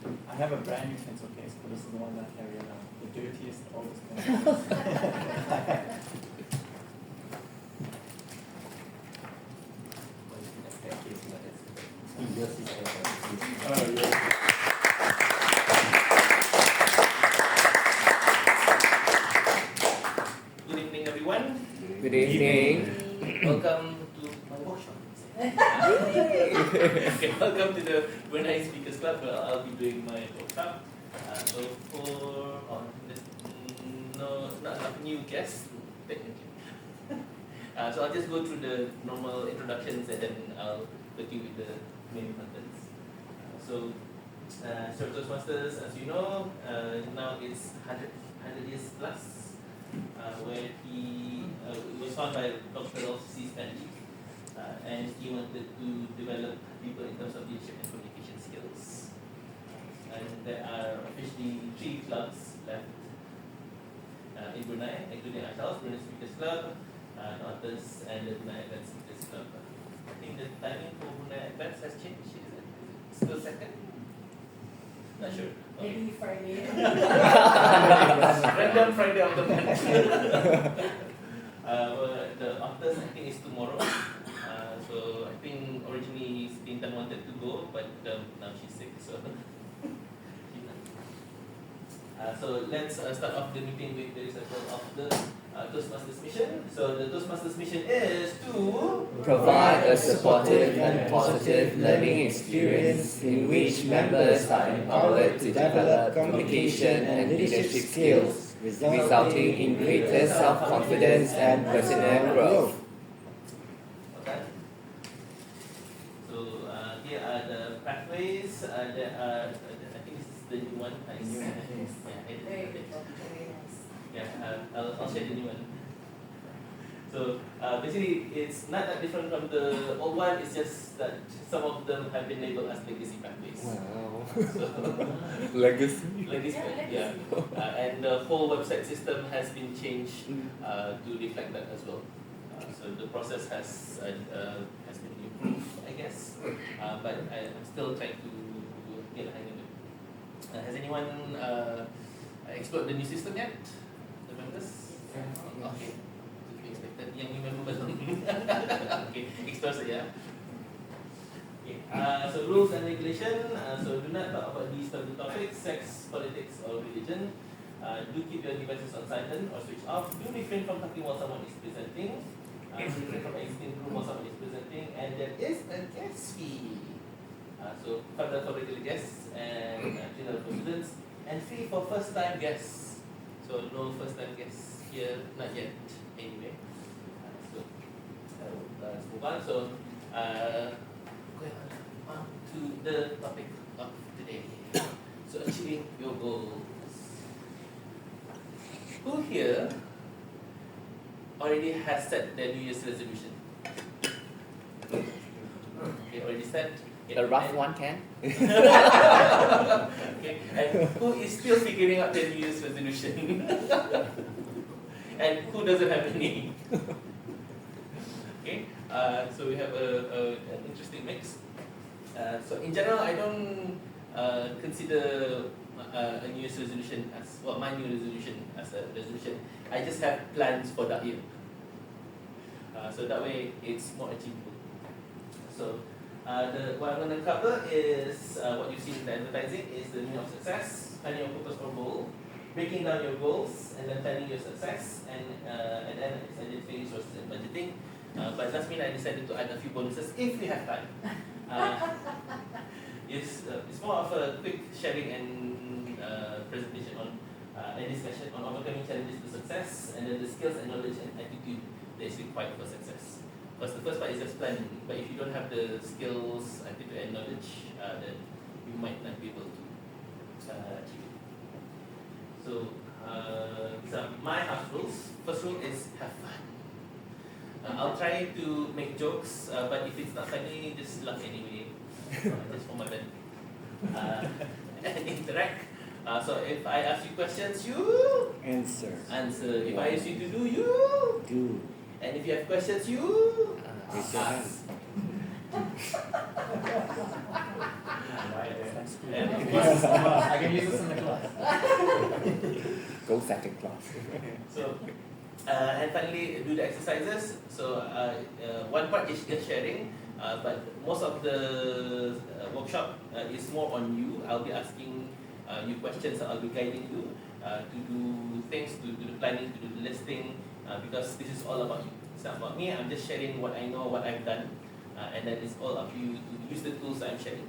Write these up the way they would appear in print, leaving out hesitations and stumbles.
I have a brand new pencil case, but this is the one that I carry around. The dirtiest, oldest pencil case. Oh, yeah. Good evening, everyone. Good evening. Welcome to my workshop. Okay, welcome to the Brunei Speakers Club, where I'll be doing my workshop. So there's not enough new guests, technically. So I'll just go through the normal introductions and then I'll continue with the main contents. So toastmasters, as you know, now it's 100 years plus, where it was founded by Dr. Rolf C. Stanley, and he wanted to develop people in terms of leadership and communication skills. And there are officially 3 clubs left in Brunei, including ourselves, Brunei Speakers Club, Northers, and the Brunei Advanced Speakers Club. I think the timing for Brunei Advanced has changed, is it? Still second? Not sure. Okay. Maybe Friday. Random Friday of the month. The Octers, I think, is tomorrow. So I think originally Stintan wanted to go, but now she's sick, so so let's start off the meeting with the recital of the Toastmasters mission. So the Toastmasters mission is to Provide a supportive and positive learning experience in which members are empowered to develop communication and leadership skills, resulting in greater self-confidence and personal growth. Okay. So here are the pathways. There are, I think this is the new one. I'll share the new one. So basically, it's not that different from the old one. It's just that some of them have been labeled as legacy pathways. Wow. So, Legacy. legacy, yeah. And the whole website system has been changed to reflect that as well. So the process has been improved, I guess. But I'm still trying to get a hang of it. Has anyone explored the new system yet? The members? Okay. To be expected. Yang new member belum. Okay, explore saja. Okay. So rules and regulation. So do not talk about these taboo topics: sex, politics, or religion. Do keep your devices on silent or switch off. Do refrain from talking while someone is presenting. Refrain from exiting the room while someone is presenting. And there is a guest fee. So $5 for regular guests and $3 for students, and free for first-time guests. So no first-time guests here, not yet. Anyway, so let's move on. So going on to the topic of today. So achieving your goals. Who here already has set their New Year's resolution? Okay, already set. The rough one can? Okay, and who is still figuring out their New Year's resolution? And who doesn't have any? Okay, so we have an interesting mix. So in general, I don't consider a New Year's resolution as, well, my New Year's resolution as a resolution. I just have plans for that year. So that way it's more achievable. So what I'm going to cover is what you see in the advertising is the meaning of success, finding your focus or goal, breaking down your goals, and then planning your success, and then it's identifying resources and budgeting. But last minute I decided to add a few bonuses if we have time. It's more of a quick sharing and presentation on and discussion on overcoming challenges to success, and then the skills and knowledge and attitude that is required for success. Because the first part is just planning, but if you don't have the skills, attitude, and knowledge, then you might not be able to achieve it. So these are my house rules. First rule is have fun. I'll try to make jokes, but if it's not funny, just laugh anyway. Just for my bed. And interact. So if I ask you questions, you Answer. answer. If I ask you to do, you Do. And if you have questions, you Raise your hand. ask. at school. And of Yes, course, I can use this in the class. Go second class. so and finally do the exercises. So one part is just sharing, but most of the workshop is more on you. I'll be asking you questions. I'll be guiding you to do things, to do the planning, to do the listing, because this is all about you. It's not about me. I'm just sharing what I know, what I've done, and then it's all up to you to use the tools I'm sharing.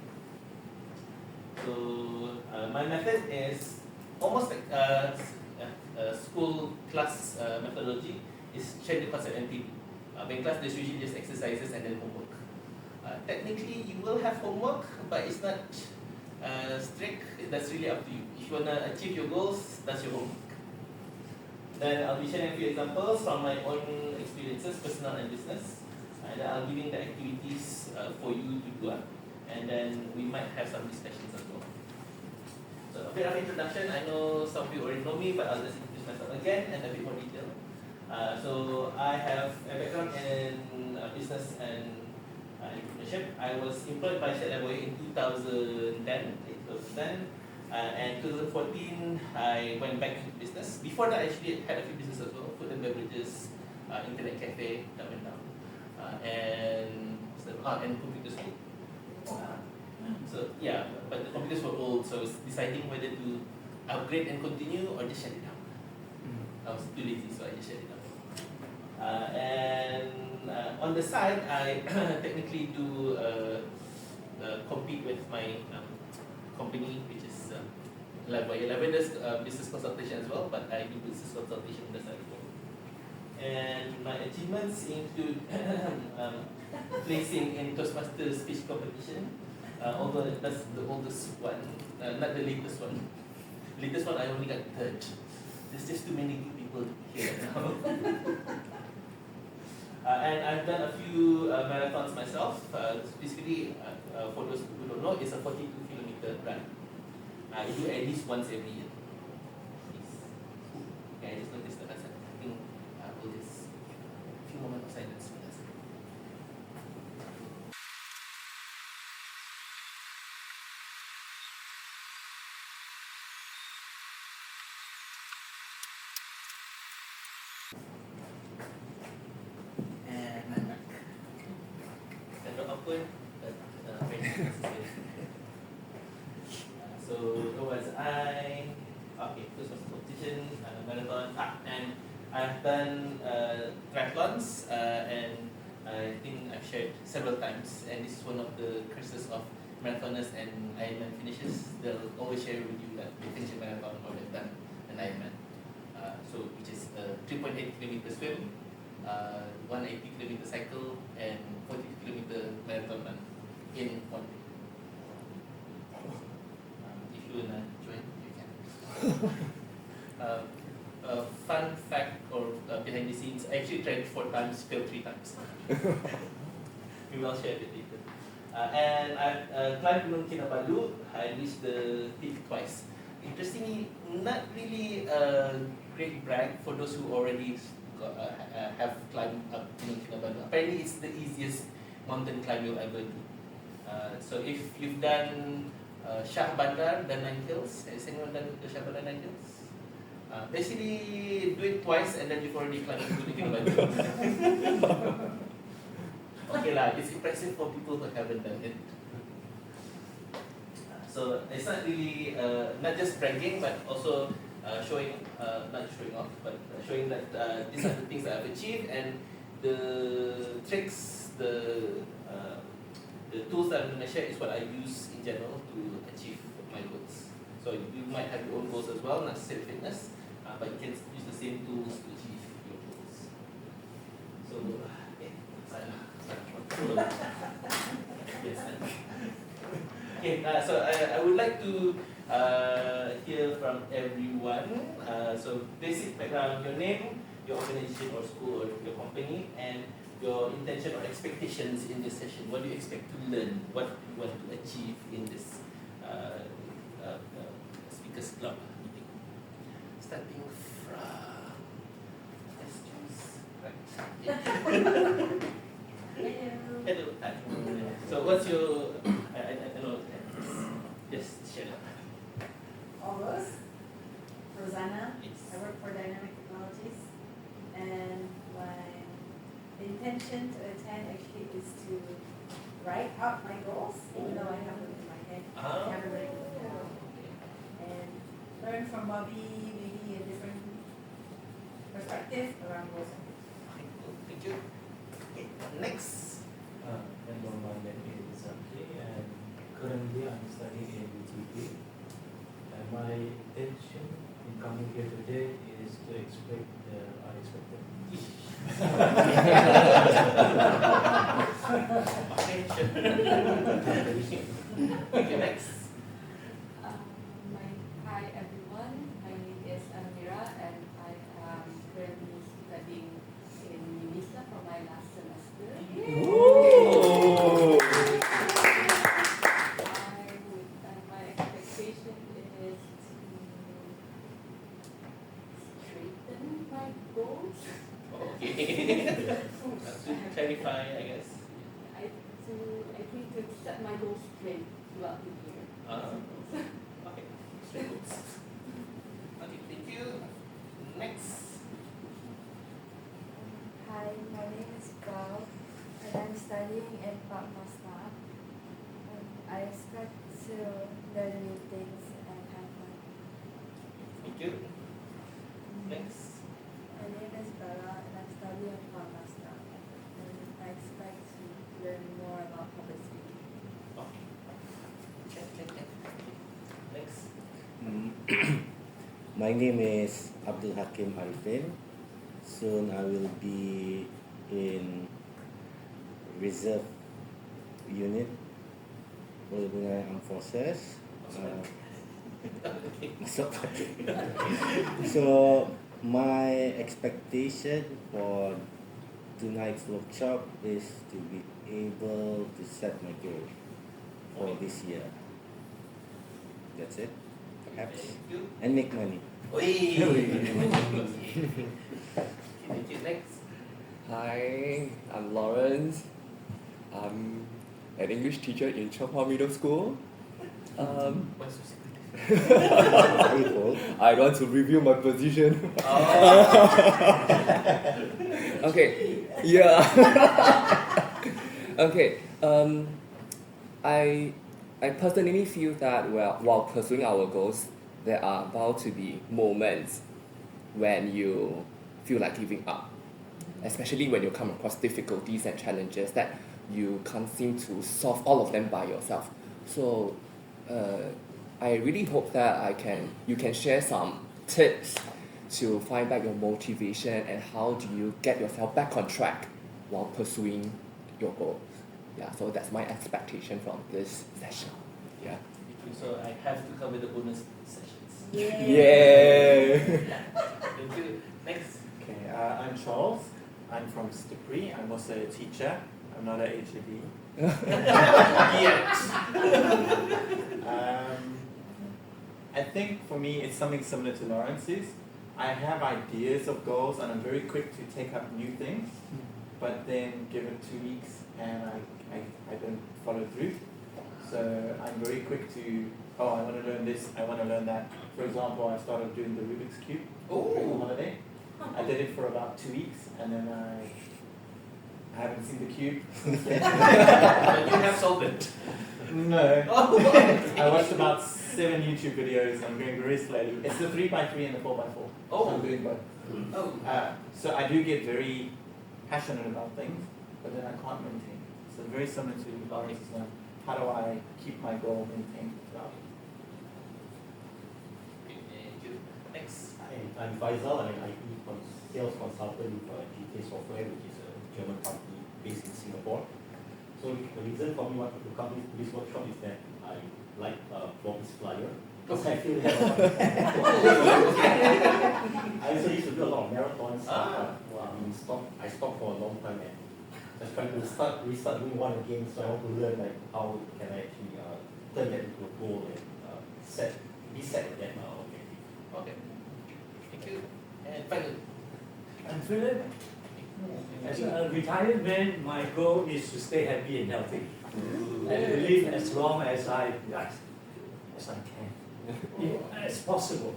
So my method is almost like school class methodology, is share the concept and team. In class, there's usually just exercises and then homework. Technically, you will have homework, but it's not strict. That's really up to you. If you wanna achieve your goals, that's your homework. Then I'll be sharing a few examples from my own experiences, personal and business. And then I'll be giving the activities for you to do. And then we might have some discussions as well. So a bit of introduction. I know some of you already know me, but I'll just introduce myself again and a bit more detail. So I have a background in business and entrepreneurship. I was employed by Shell in 2010, and 2014 I went back into business. Before that, I actually had a few businesses as well: food and beverages, internet cafe that went down, and computer school. So yeah, but the computers were old, so I was deciding whether to upgrade and continue or just shut it down. I was too lazy, so I just shut it down. On the side, I technically do compete with my company, which is Lavaya. Lavaya does business consultation as well, but I do business consultation on the side as well. And my achievements include placing in toastmaster speech competition. Although that's the oldest one, not the latest one. The latest one I only got third. There's just too many good people here now. And I've done a few marathons myself. Basically, for those who don't know, it's a 42-kilometer run. I do at least once every year. Okay, I just noticed that. I think we'll just a few moments of silence. So who was I? Okay, this was competition, marathon, and I've done triathlons, and I think I've shared several times, and this is one of the curses of marathoners and Ironman finishers. They'll always share with you that they finished a marathon or they've done an Ironman. So which is a 3.8 kilometer swim, 180 kilometer cycle, and 40 kilometer marathon run in 1 day. If you wanna join, you can. Fun fact or behind the scenes, I actually tried 4 times, failed 3 times. We will share it later. And I climbed Gunung Kinabalu. I reached the peak twice. Interestingly, not really a great brag for those who already have climbed up Gunung Kinabalu. Apparently, it's the easiest mountain climb you'll ever do. So if you've done Shah Bandar, the 9 hills, has anyone done the Shah Bandar 9 hills? Basically, do it twice and then you've already climbed Gunung Kinabalu. Okay lah, it's impressive for people who haven't done it. So it's not really not just bragging, but also showing, not showing off, but showing that these are the things that I've achieved, and the tricks, the tools that I'm going to share is what I use in general to achieve my goals. So you might have your own goals as well, not necessarily fitness, but you can use the same tools to achieve your goals. So, so I would like to hear from everyone. So basic background, your name, your organization or school or your company, and your intention or expectations in this session. What do you expect to learn? What do you want to achieve in this speakers club meeting? Starting from questions. Right. Hello. So what's your? I know. Yes. Share. August, Rosanna. Yes. I work for Dynamic Technologies, and my intention to attend actually is to write out my goals, even though I have them in my head. Ah. I haven't written them down. And learn from Bobby, maybe a different perspective around goals. Okay, cool. Thank you. Okay, next. And on my name is okay, and currently I'm studying in UTP. And my intention in coming here today is to expect the unexpected. Okay, sure. Okay, next. Hi everyone, my name is Amira and I am currently studying in UNISA for my last semester. My expectation is to straighten my goals. Okay. To clarify, I guess. I think to set my goals straight throughout the year. Okay. Very good. Okay, thank you. Next. Hi, my name is Val, and I'm studying in toastmaster. I expect to learn new things and have fun. Thank you. Next. My name is Bella, and I'm studying toastmaster. And I expect to learn more about public speaking. Okay. Okay. Next. My name is Abdul Hakim Arifin. Soon I will be in reserve unit for the Brunei Armed Forces. So my expectation for tonight's workshop is to be able to set my goal for this year. That's it, perhaps, Thank you. and make money. Oi. Thank you. Next. Hi, I'm Lawrence. I'm an English teacher in Changhua Middle School. What's your secret? Very cool. I don't want to reveal my position. Okay, yeah. Okay, I personally feel that while pursuing our goals, there are bound to be moments when you feel like giving up, especially when you come across difficulties and challenges that you can't seem to solve all of them by yourself. So I really hope that you can share some tips to find back your motivation and how do you get yourself back on track while pursuing your goals. Yeah, so that's my expectation from this session. Yeah. So I have to come with the bonus sessions. Yeah. Thank you. Next. Okay, I'm Charles. I'm from Stipri. I'm also a teacher. I'm not a HED. Yet. I think for me it's something similar to Lawrence's. I have ideas of goals and I'm very quick to take up new things, but then give it 2 weeks and I don't follow through. So I'm very quick to, I want to learn this, I want to learn that. For example, I started doing the Rubik's Cube during the holiday. I did it for about 2 weeks and then I haven't seen the cube since then. But you have solved it. No. I watched about 7 YouTube videos. I'm going very slowly. It's the 3x3 and the 4x4. Oh. So I'm doing both. Oh. So I do get very passionate about things, but then I can't maintain it. So very similar to Lawrence's one. How do I keep my goal maintained throughout? Thank you. Next. I'm Faisal. I'm an IT sales consultant with GK Software, which is a German company based in Singapore. So the reason for me wanting to come to this workshop is that I like Bobby's flyer. Because I feel that I also used to do a lot of marathons. I stopped for a long time and just trying to restart doing one again. So I want to learn like how can I actually turn that into a goal and be set with that objective. Okay. Thank you. And finally. I'm Philip. As a retired man, my goal is to stay happy and healthy, and to live as long as as I can, as possible.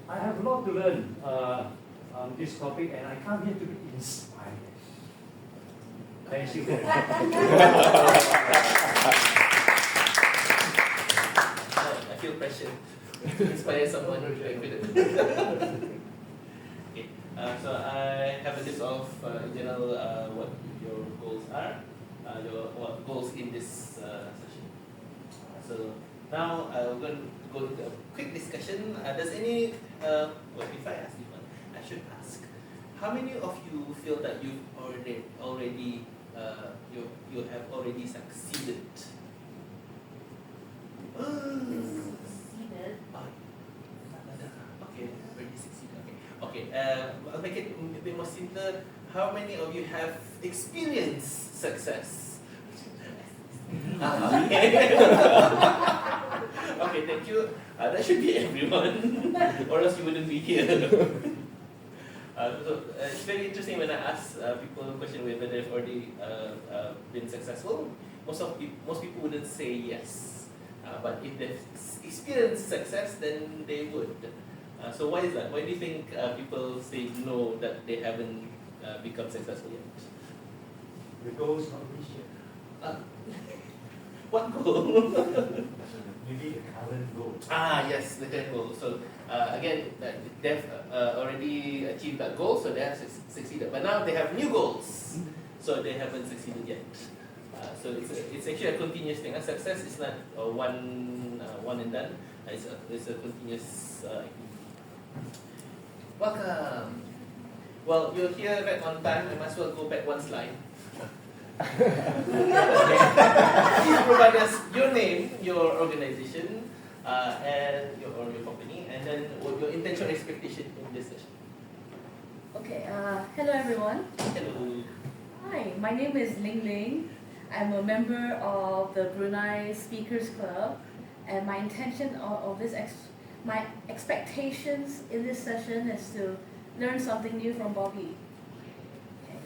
I have a lot to learn on this topic, and I come here to be inspired. Thank you very much. I feel pressure to inspire someone to be confident. Okay, so I have a list of in general what your goals are, what goals in this session. So now we're going to go into a quick discussion. Does any well, if I ask you one, I should ask, how many of you feel that you've already you have already succeeded? Succeeded. Okay, already succeeded. Okay, I'll make it a bit more simpler. How many of you have experienced success? Okay. Okay, thank you. That should be everyone, or else you wouldn't be here. So it's very interesting when I ask people a question whether they've already been successful. Most people wouldn't say yes, but if they've experienced success, then they would. So why is that? Why do you think people say no, that they haven't become successful yet? The goal is not reached yet. What goal? Maybe the current goal. Yes, the current goal. So again, they've already achieved that goal, so they have succeeded. But now they have new goals, so they haven't succeeded yet. So it's actually a continuous thing. Success is not one and done. It's a continuous activity. Welcome. Well, you're here right on time. I might as well go back one slide. Please provide us your name, your organization, and your company, and then what your intention or expectation in this session. Okay, hello everyone. Hello. Hi, my name is Ling Ling. I'm a member of the Brunei Speakers Club, and my intention of this, my expectations in this session is to learn something new from Bobby.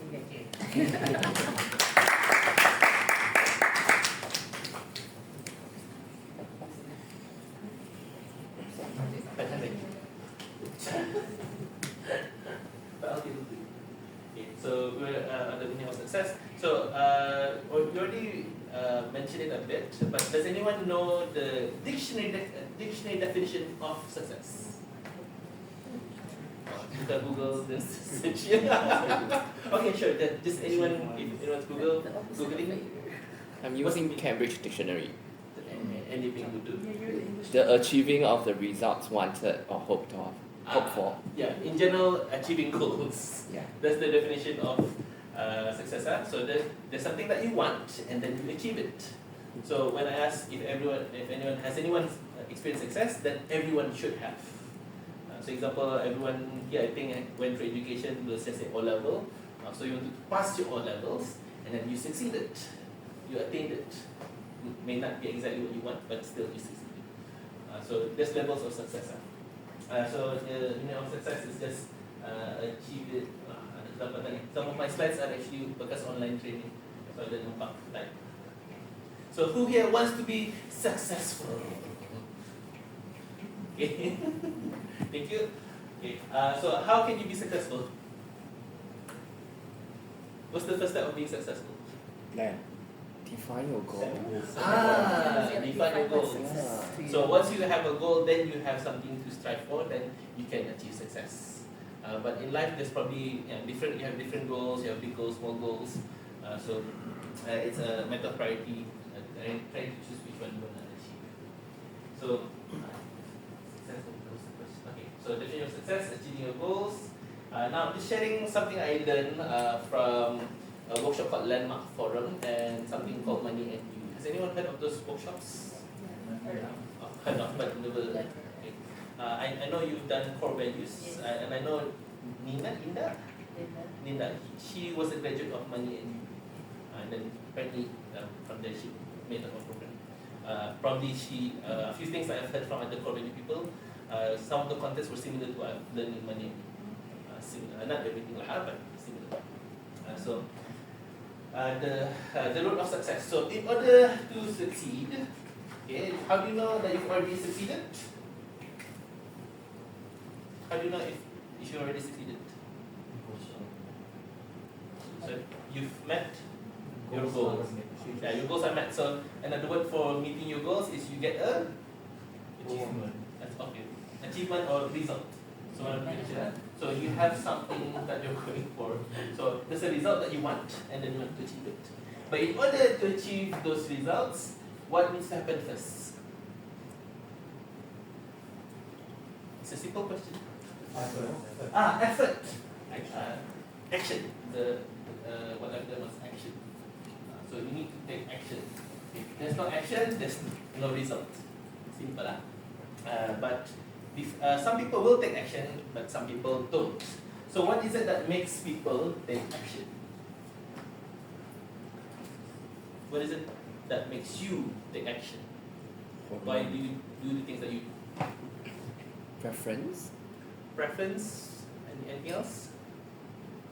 Okay. So we're on the meaning of success. So you already mentioned it a bit, but does anyone know the dictionary definition of success? You can Google this search. Okay, sure. Just anyone, if anyone's Googling. I'm using Cambridge Dictionary. Anything to do. The achieving of the results wanted or hoped for. Yeah, in general, achieving goals. Yeah. That's the definition of success. So there's something that you want, and then you achieve it. So when I ask if anyone experienced success, then everyone should have. So example, everyone here I think went through education, let's just say O level. So you want to pass your O levels, and then you succeeded. You attained it. It may not be exactly what you want, but still you succeeded. So there's levels of success. So the meaning of success is just achieve it. Some of my slides are actually bekas online training. So I don't know like. So who here wants to be successful? Okay. Thank you. Okay. So how can you be successful? What's the first step of being successful? Plan. Define your goal. Define your goals. Yeah. So once you have a goal, then you have something to strive for, then you can achieve success. But in life, there's probably different. You have different goals. You have big goals, small goals. So it's a matter of priority. Trying to choose which one you want to achieve. So okay. So definition of success, achieving your goals. Now, just sharing something I learned from a workshop called Landmark Forum and something called Money and You. Has anyone heard of those workshops? Heard of, but never. Okay. I know you've done core values, and I know Linda, she was a graduate of Money and You, and then apparently from there she made her own program. Probably a few things I've heard from other core value people. Some of the contents were similar to what I've learned in Money and You. Similar, not everything like that, but similar. The road of success. So in order to succeed, Okay, how do you know that you've already succeeded? How do you know if you already succeeded? So you've met your goals. Yeah, your goals are met. So another word for meeting your goals is you get a achievement. That's okay. Achievement or result. So you have something that you're going for. So there's a result that you want, and then you want to achieve it. But in order to achieve those results, what needs to happen first? It's a simple question. Effort. Action. What I've done was action. So you need to take action. If there's no action, there's no result. Simple, but some people will take action, but some people don't. So what is it that makes people take action? What is it that makes you take action? Why do you do the things that you do? Preference? Preference? Anything else?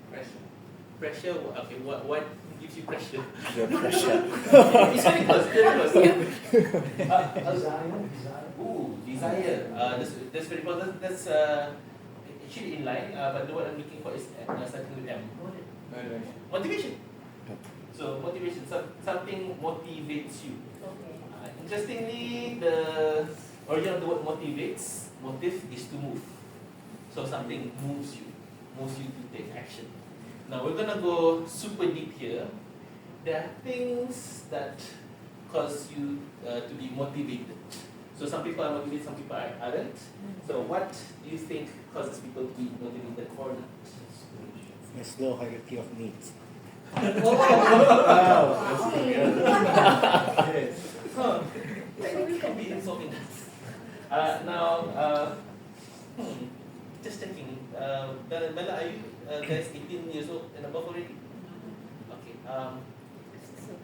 Pressure. Pressure? Okay, what gives you pressure? The pressure. It's very close, very close. Desire. Ooh, desire. That's very close. That's actually in line, but the word I'm looking for is starting with M. Motivation. Motivation. So motivation, something motivates you. Interestingly, the origin of the word motivates, motive is to move. So something moves you to take action. Now we're gonna go super deep here. There are things that cause you to be motivated. So some people are motivated, some people aren't. So what do you think causes people to be motivated or not? There's no hierarchy of needs. Huh. We can be involved in that. Now, just checking. Bella, are you guys 18 years old and above already? Okay.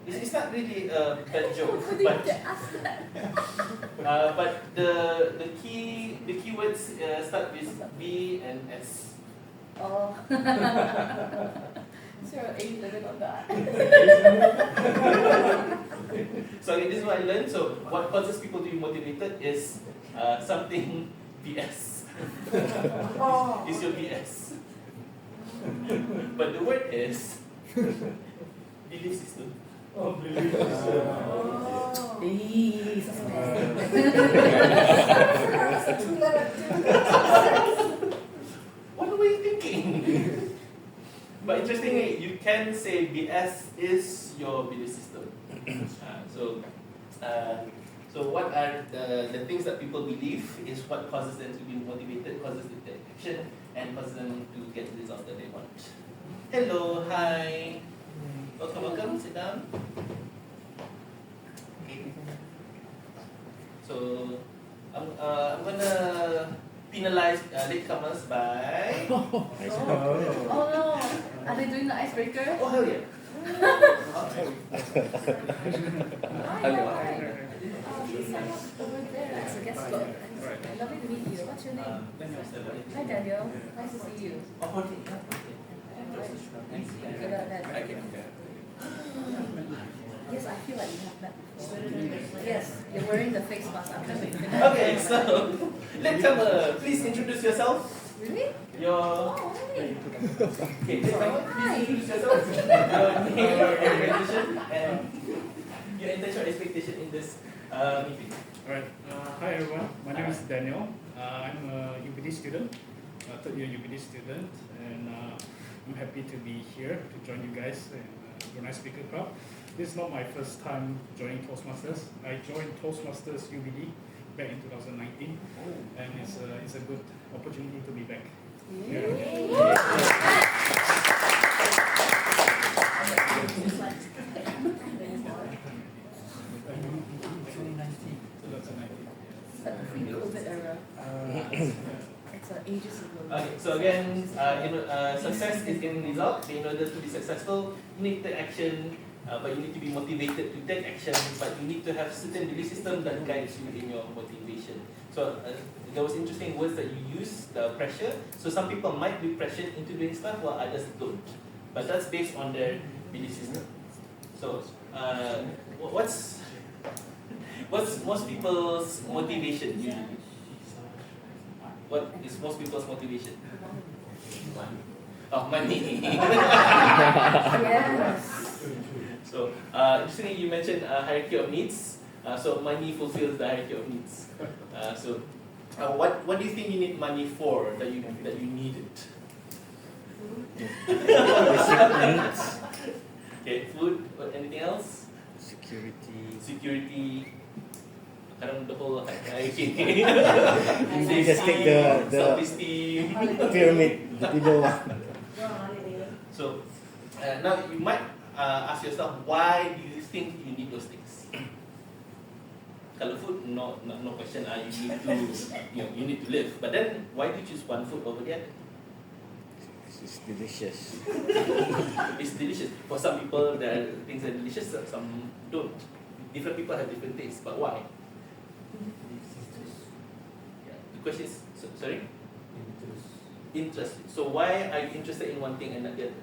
It's not really a bad joke, but the keywords start with B and S. Oh. Is there an age limit on that? So this is what I learned. So what causes people to be motivated is something BS. It's your BS. But the word is belief system. Oh, believe it. What were you thinking? But interestingly, you can say BS is your belief system. So what are the things that people believe is what causes them to be motivated, causes them to take action, and causes them to get the result that they want. Hello, hi. Welcome, sit down. Okay. So I'm gonna penalize latecomers by. Oh no! Are they doing the icebreaker? Oh hell yeah! Please sign up over there as a guest book. Lovely to meet you. What's your name? Hi Daniel. Nice to see you. Yes, I feel like we have met before. Yes, you're wearing the face mask. I'm trying to finish. Okay, so latecomer, please introduce yourself. Really? Your Oh, hey. okay, latecomer, please introduce yourself. Your name, your organization, and your intention or expectation in this meeting. Alright, hi everyone, my name is Daniel. I'm a UPD student, third year UPD student, and I'm happy to be here to join you guys in Brunei Speaker Club. This is not my first time joining Toastmasters. I joined Toastmasters UPD back in 2019, and it's a good opportunity to be back. Pre-COVID era. It's ages ago. Okay, so again, success is getting results. In order to be successful, you need to take action, but you need to be motivated to take action. But you need to have certain belief system that guides you in your motivation. So there was interesting words that you use, the pressure. So some people might be pressured into doing stuff, while others don't. But that's based on their belief system. So what's What's most people's motivation usually? What is most people's motivation? Oh, money. Yes. So, interestingly, you mentioned hierarchy of needs. So, money fulfills the hierarchy of needs. What do you think you need money for that you need it? Basic needs. Okay, food. Anything else? Security. Kadang the whole hierarchy. You just take the self-esteem. pyramid, the below one. Go on holiday. So, now you might ask yourself, why do you think you need those things? Kalau food, no question. You need to, you need to live. But then, why do you choose one food over the other? It's delicious. It's delicious. For some people, there are things that are delicious. Some don't. Different people have different tastes. But why? Yeah. The question is, sorry. Interest. So why are you interested in one thing and not the other?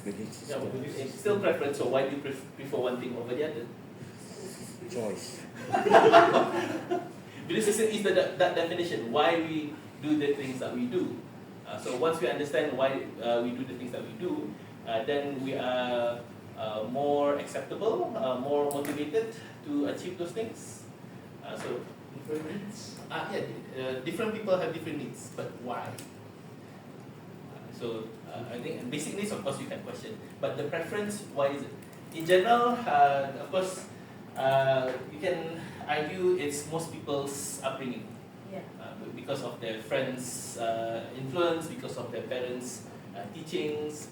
Yeah, it's still preference. So why do you prefer one thing over the other? Choice. Belief system is that definition. Why we do the things that we do. So once we understand why we do the things that we do, then we are more acceptable, more motivated to achieve those things. So different needs. Different people have different needs, but why? So I think basic needs, of course, you can question, but the preference, why is it? In general, of course, you can argue it's most people's upbringing. Yeah. Because of their friends' influence, because of their parents' teachings.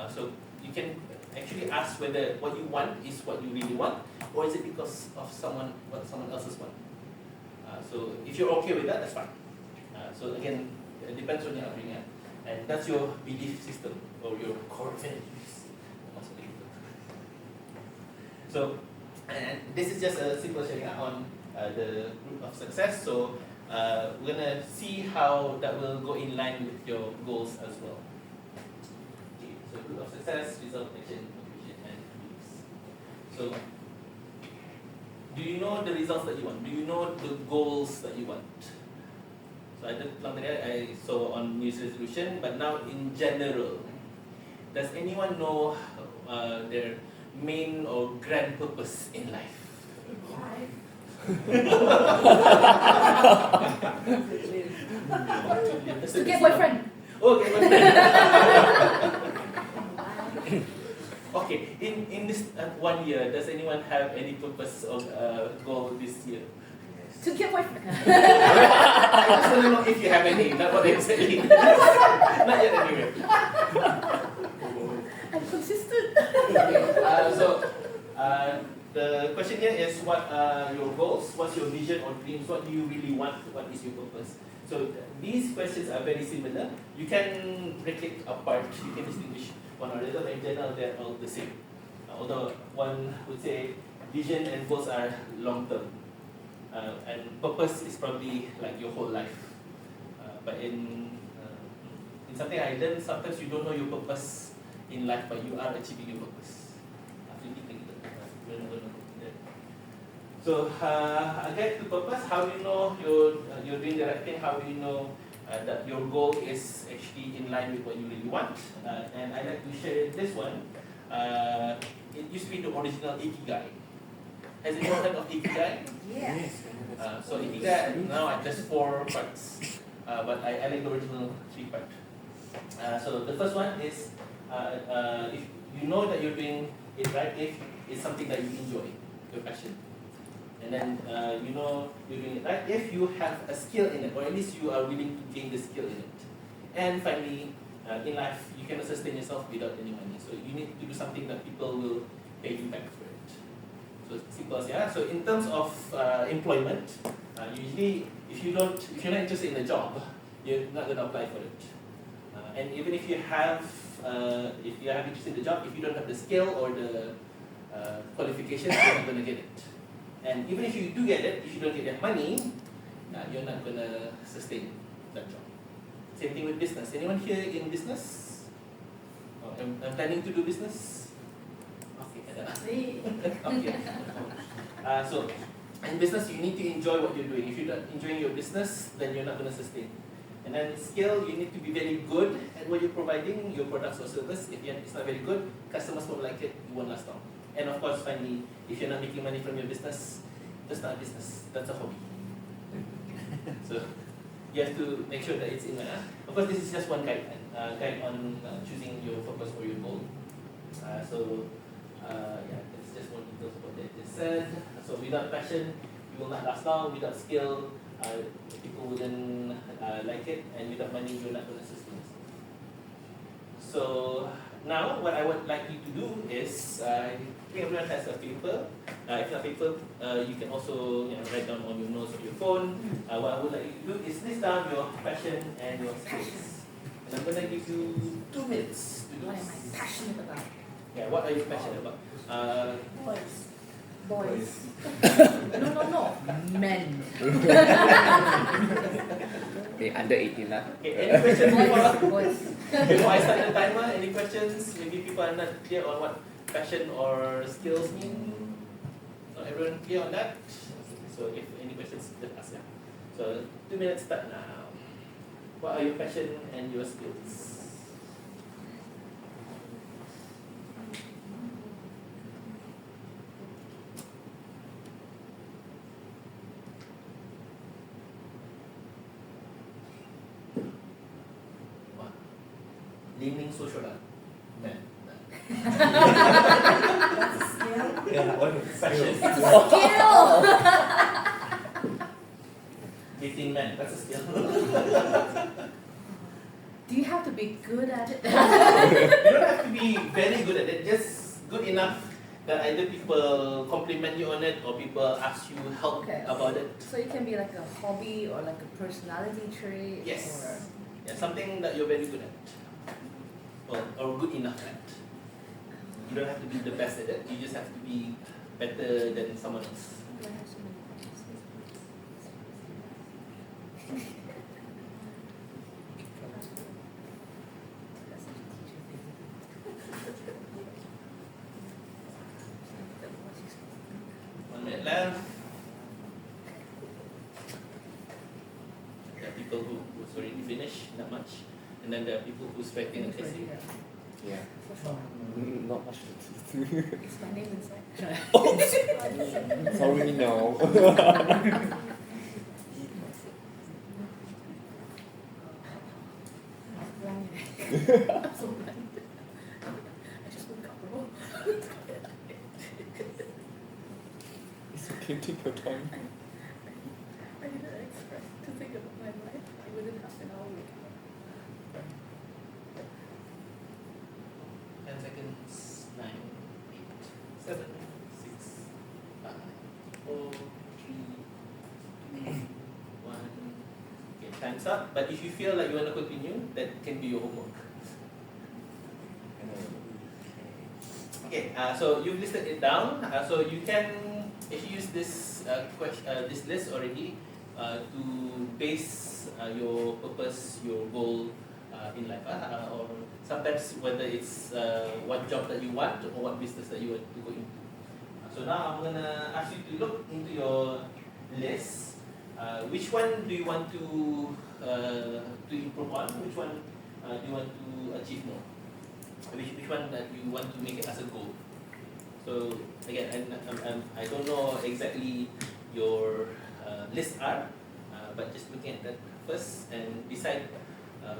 So you can actually ask whether what you want is what you really want, or is it because of what someone else's want. So if you're okay with that, that's fine. So again, it depends on your upbringing, and that's your belief system or your core values. So, and this is just a simple sharing on the root of success. So we're gonna see how that will go in line with your goals as well. Okay, so root of success, result, action, motivation, and beliefs. So, do you know the results that you want? Do you know the goals that you want? So I saw on New Year's resolution, but now in general, does anyone know their main or grand purpose in life? To get boyfriend. Oh, get boyfriend. Okay, in this 1 year, does anyone have any purpose or goal this year? To get boyfriend. I just want to know if you have any, not what I'm saying. Not yet anyway. I'm consistent. The question here is, what are your goals? What's your vision or dreams? What do you really want? What is your purpose? So these questions are very similar. You can break it apart. You can distinguish one or the other, but in general, they're all the same. Although one would say vision and goals are long-term. And purpose is probably like your whole life. But in something I learned, sometimes you don't know your purpose in life, but you are achieving your purpose. So, again, to purpose, how do you know you're doing the right thing? How do you know that your goal is actually in line with what you really want? And I like to share this one. It used to be the original Ikigai. Has anyone heard of Ikigai? Yes. So Ikigai now are just 4 parts, but I like the original 3 parts. So the first one is if you know that you're doing it right, if it's something that you enjoy, your passion. And then you know you're doing it right if you have a skill in it, or at least you are willing to gain the skill in it. And finally, in life, you cannot sustain yourself without any money. So you need to do something that people will pay you back for it. So simple as yeah. So in terms of employment, usually if you're not interested in a job, you're not going to apply for it. And even if you have interest in the job, if you don't have the skill or the qualifications, you're not going to get it. And even if you do get it, if you don't get that money, you're not going to sustain that job. Same thing with business. Anyone here in business? I'm planning to do business. Okay. See? Okay. So, in business, you need to enjoy what you're doing. If you're not enjoying your business, then you're not going to sustain. And then skill, you need to be very good at what you're providing, your products or service. If it's not very good, customers won't like it, you won't last long. And of course, finally, if you're not making money from your business, that's not a business, that's a hobby. So, you have to make sure that it's in there. Of course, this is just one guide on choosing your focus or your goal. Yeah, that's just more details about that. It said, so without passion, you will not last long. Without skill, people wouldn't like it, and without money, you're not going to sustain it. So now, what I would like you to do is, I think everyone has a paper. If not paper, you can also write down on your notes or your phone. What I would like you to do is list down your passion and your skills. And I'm going to give you 2 minutes to do What am this. I passionate about? Yeah, what are you passionate about? Boys. No. Men. Okay, under 18 lah. Okay, any questions before, Boys. before I start the timer? Any questions? Maybe people are not clear on what passion or skills mean. Not everyone clear on that? So if any questions, just ask them. So 2 minutes start now. What are your passion and your skills? Leaning social lah. That's a skill. Yeah, what is Passion. Skill. Dating men, that's a skill. Do you have to be good at it? You don't have to be very good at it, just good enough that either people compliment you on it or people ask you help Okay. about it. So it can be like a hobby or like a personality trait. Yes. Or Yeah, something that you're very good at. Or good enough at. You don't have to be the best at it, you just have to be better than someone else. One minute left. There are people who's already finished, not much. And then there are people who's writing an essay. Yeah. Not much to do. Is my name inside? Sorry, no. I'm so blind. I just woke up, bro. It's okay, take your time. I didn't expect to think about my life within half an hour waking up. 10 seconds. 9, 8, 7, 6, 5, 4, 3, 2, 1. Okay, time's up. But if you feel like you want to continue, that can be your homework. Okay, so you've listed it down. So you can, if you use this this list already to base your purpose, your goal in life, or sometimes whether it's what job that you want or what business that you want to go into. So now I'm gonna ask you to look into your list. Which one do you want to improve on? Which one do you want to achieve more? Which one that you want to make it as a goal? So again, I don't know exactly your list are, but just looking at that first and decide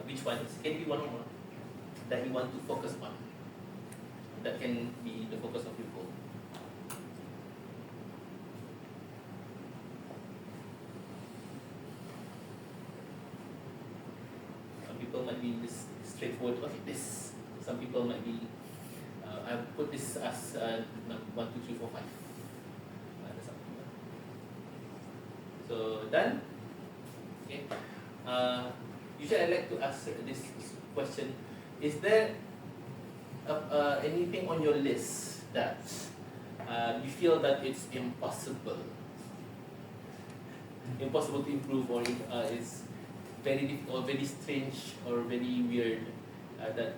which ones can be one or more that you want to focus on. That can be the focus of your goal. Some people might be this straightforward. Okay, this. Some people might be. I put this as 1, 2, 3, 4, 5. So done. Okay. Usually I like to ask this question: is there anything on your list that you feel that it's impossible to improve, or is very difficult, or very strange, or very weird that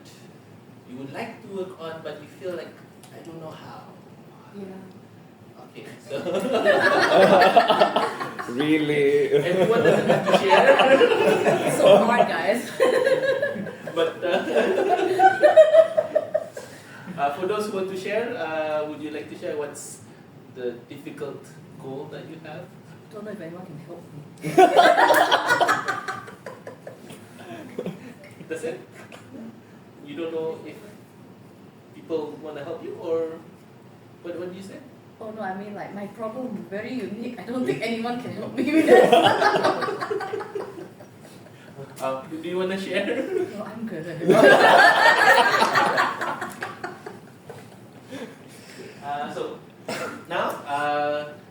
you would like to work on, but you feel like I don't know how? Yeah. Okay, so Really? everyone doesn't have to share. So hard, guys. But for those who want to share, would you like to share what's the difficult goal that you have? Don't know if anyone can help me. That's it? You don't know if people want to help you, or what do you say? Oh no, I mean like my problem is very unique. I don't think anyone can help me with that. Do you want to share? No, I'm good. So now,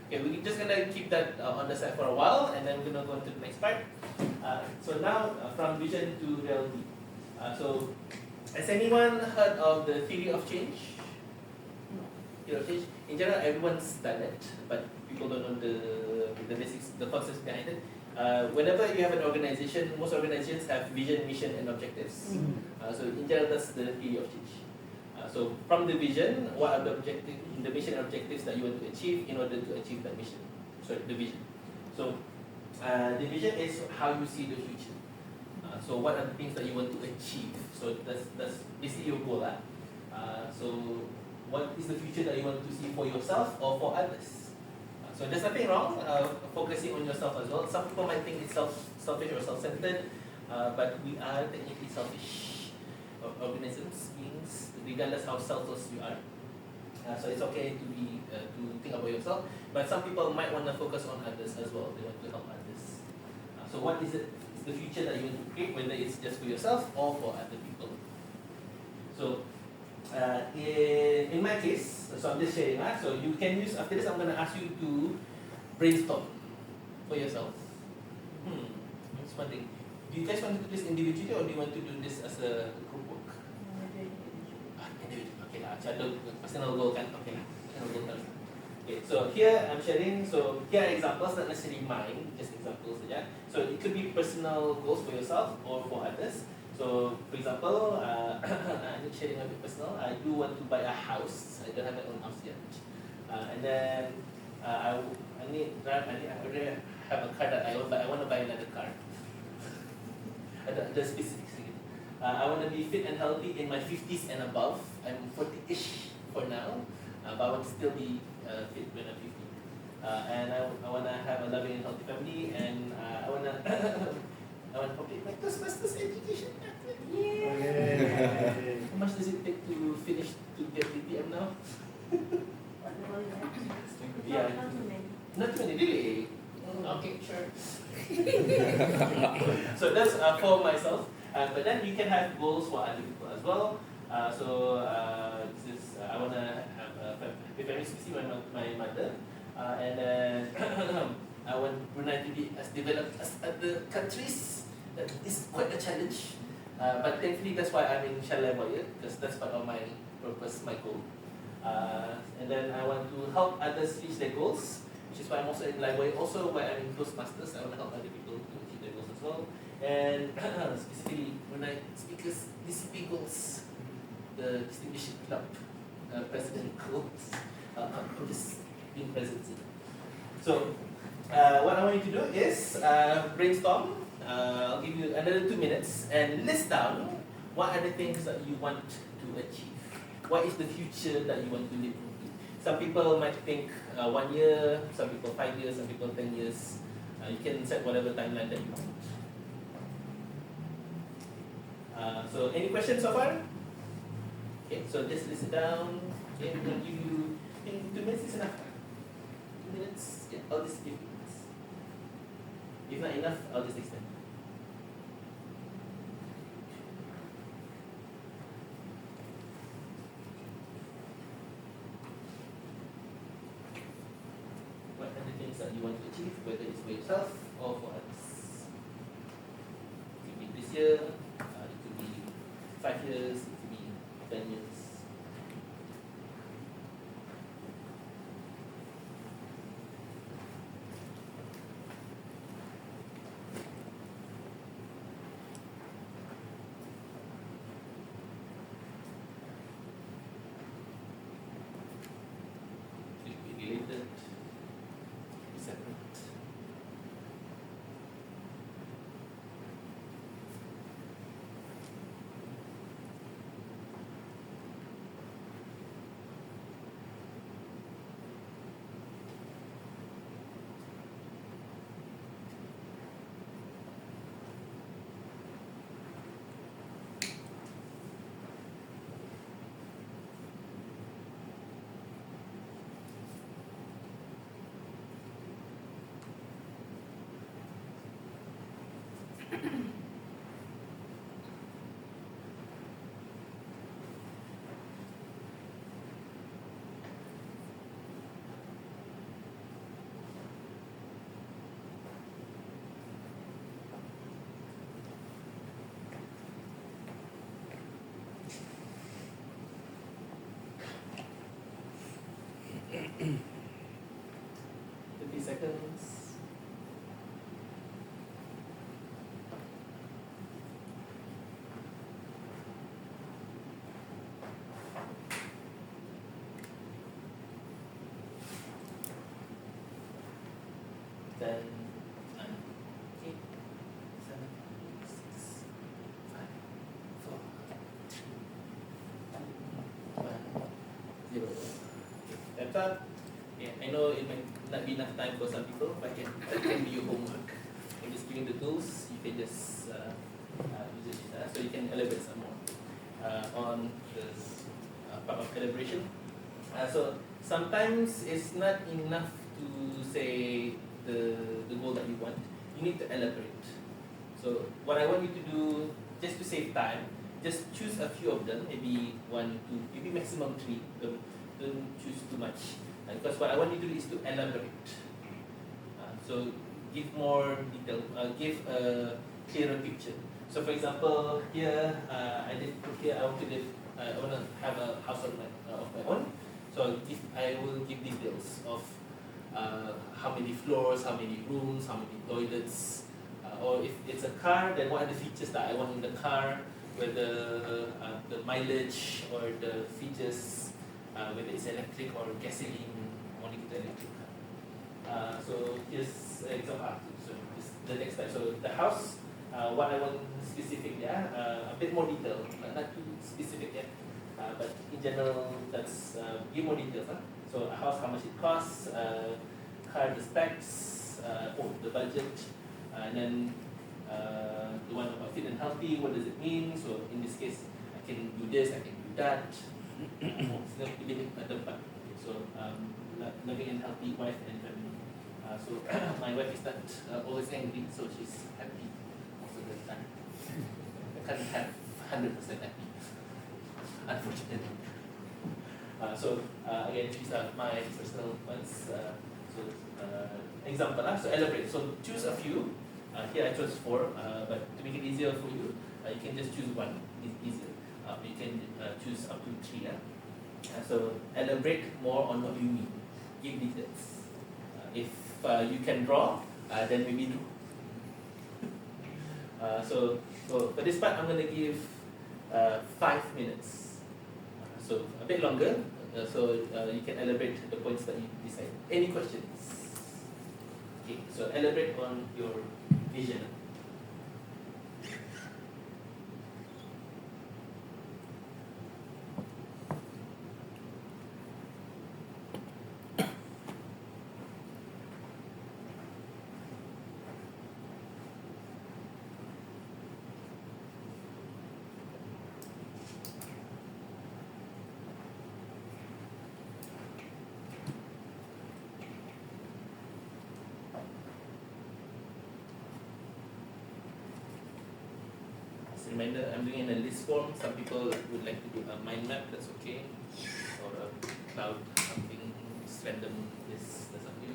okay, we're just gonna keep that on the side for a while, and then we're gonna go into the next part. So now, from vision to reality. So, has anyone heard of the theory of change? Theory of change. In general, everyone's done it, but people don't know the basics, the concepts behind it. Whenever you have an organization, most organizations have vision, mission, and objectives. So in general, that's the theory of change. So from the vision, what are the mission and objectives that you want to achieve in order to achieve that mission? Sorry, the vision. So the vision is how you see the future. So what are the things that you want to achieve? So that's basically your goal. So what is the future that you want to see for yourself or for others? So there's nothing wrong focusing on yourself as well. Some people might think it's selfish or self-centered, but we are technically selfish organisms, beings, regardless how selfless you are. So it's okay to think about yourself, but some people might want to focus on others as well. They want to help others. So what is it? It's the future that you want to create, whether it's just for yourself or for other people. So in my case, so I'm just sharing. So you can use, after this I'm going to ask you to brainstorm for yourself. Just one thing. Do you guys want to do this individually, or do you want to do this as a group work? Individual. Okay lah. Macam ada personal goal kan? Okay lah. Personal goal first. Okay. So here I'm sharing. So here are examples, not necessarily mine, just examples saja. So it could be personal goals for yourself or for others. So for example, I'm sharing a bit personal. I do want to buy a house. I don't have my own house yet. And then I already have a car that I own, but I want to buy another car. The specifics again. I want to be fit and healthy in my 50s and above. I'm 40-ish for now, but I want to still be fit when I'm 50. And I want to have a loving and healthy family, and I want to complete my toastmaster's education. Yeah. How much does it take to finish to get BPM now? Yeah. Not too many. Not too many, really? Okay, sure. So that's for myself. But then you can have goals for other people as well. This is I want to have a happy family, especially my mother. And then I want Brunei to be as developed as other countries. That is quite a challenge. But thankfully that's why I'm in Shalai Boyer, because that's part of my purpose, my goal. And then I want to help others reach their goals, which is why I'm also in Library, also why I'm in Toastmasters. I want to help other people to achieve their goals as well. And specifically, when I speakers, DCP goals, the Distinguished Club President goals, I'm just being present. So, what I want you to do is brainstorm. I'll give you another 2 minutes and list down what are the things that you want to achieve. What is the future that you want to live in? Some people might think 1 year, some people 5 years, some people 10 years. You can set whatever timeline that you want. So any questions so far? Okay, so just list it down. Okay, we're going to give you, I think 2 minutes is enough. 2 minutes, yeah, I'll just give minutes. If not enough, I'll just extend. What are the things that you want to achieve, whether it's for yourself or for others? It could be this year, it could be 5 years, it could be 10 years. 30 seconds. Then 9, 8, 7, 6, 5, 4, 3, 2, 1, 0. Okay, time's up. Yeah, I know it might not be enough time for some people, but yeah, that can be your homework. I'm just giving the tools, you can just use it. So you can elaborate some more on this part of collaboration. So sometimes it's not enough to say the goal that you want. You need to elaborate. So what I want you to do, just to save time, just choose a few of them, maybe 1, 2, maybe maximum 3. Don't choose too much. Because what I want you to do is to elaborate. So give more detail, give a clearer picture. So for example, here I did put here I want to have a house of my own. So if I will give details of how many floors, how many rooms, how many toilets, or if it's a car, then what are the features that I want in the car, whether the mileage or the features, whether it's electric or gasoline, only the electric car. So here's an example. So this the next step. So the house, what I want specific, a bit more detail, not too specific yet, but in general, that's give more details. So a house, how much it costs, car, the specs, the budget, and then the one about fit and healthy, what does it mean? So in this case, I can do this, I can do that. So living in healthy wife and family. So my wife is not always angry, so she's happy most of the time. I can't have 100% happy, unfortunately. So again, these are my personal ones. Example, so elaborate. So choose a few. Here I chose 4, but to make it easier for you, you can just choose 1. It's easier. You can choose up to 3. So elaborate more on what you mean. Give details. If you can draw, then maybe draw. So for this part, I'm going to give 5 minutes. So a bit longer, so you can elaborate the points that you decide. Any questions? Okay, so elaborate on your vision. Reminder, I'm doing in a list form. Some people would like to do a mind map, that's okay. Or a cloud, something random, that's up to you.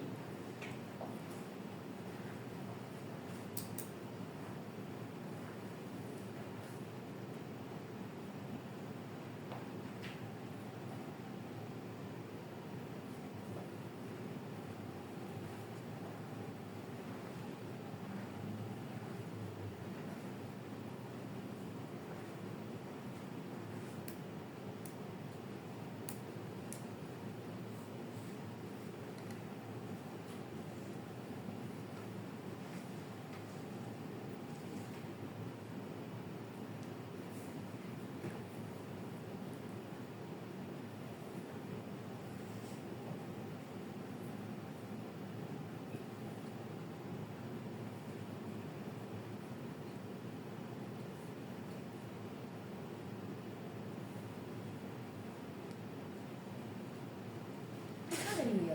Any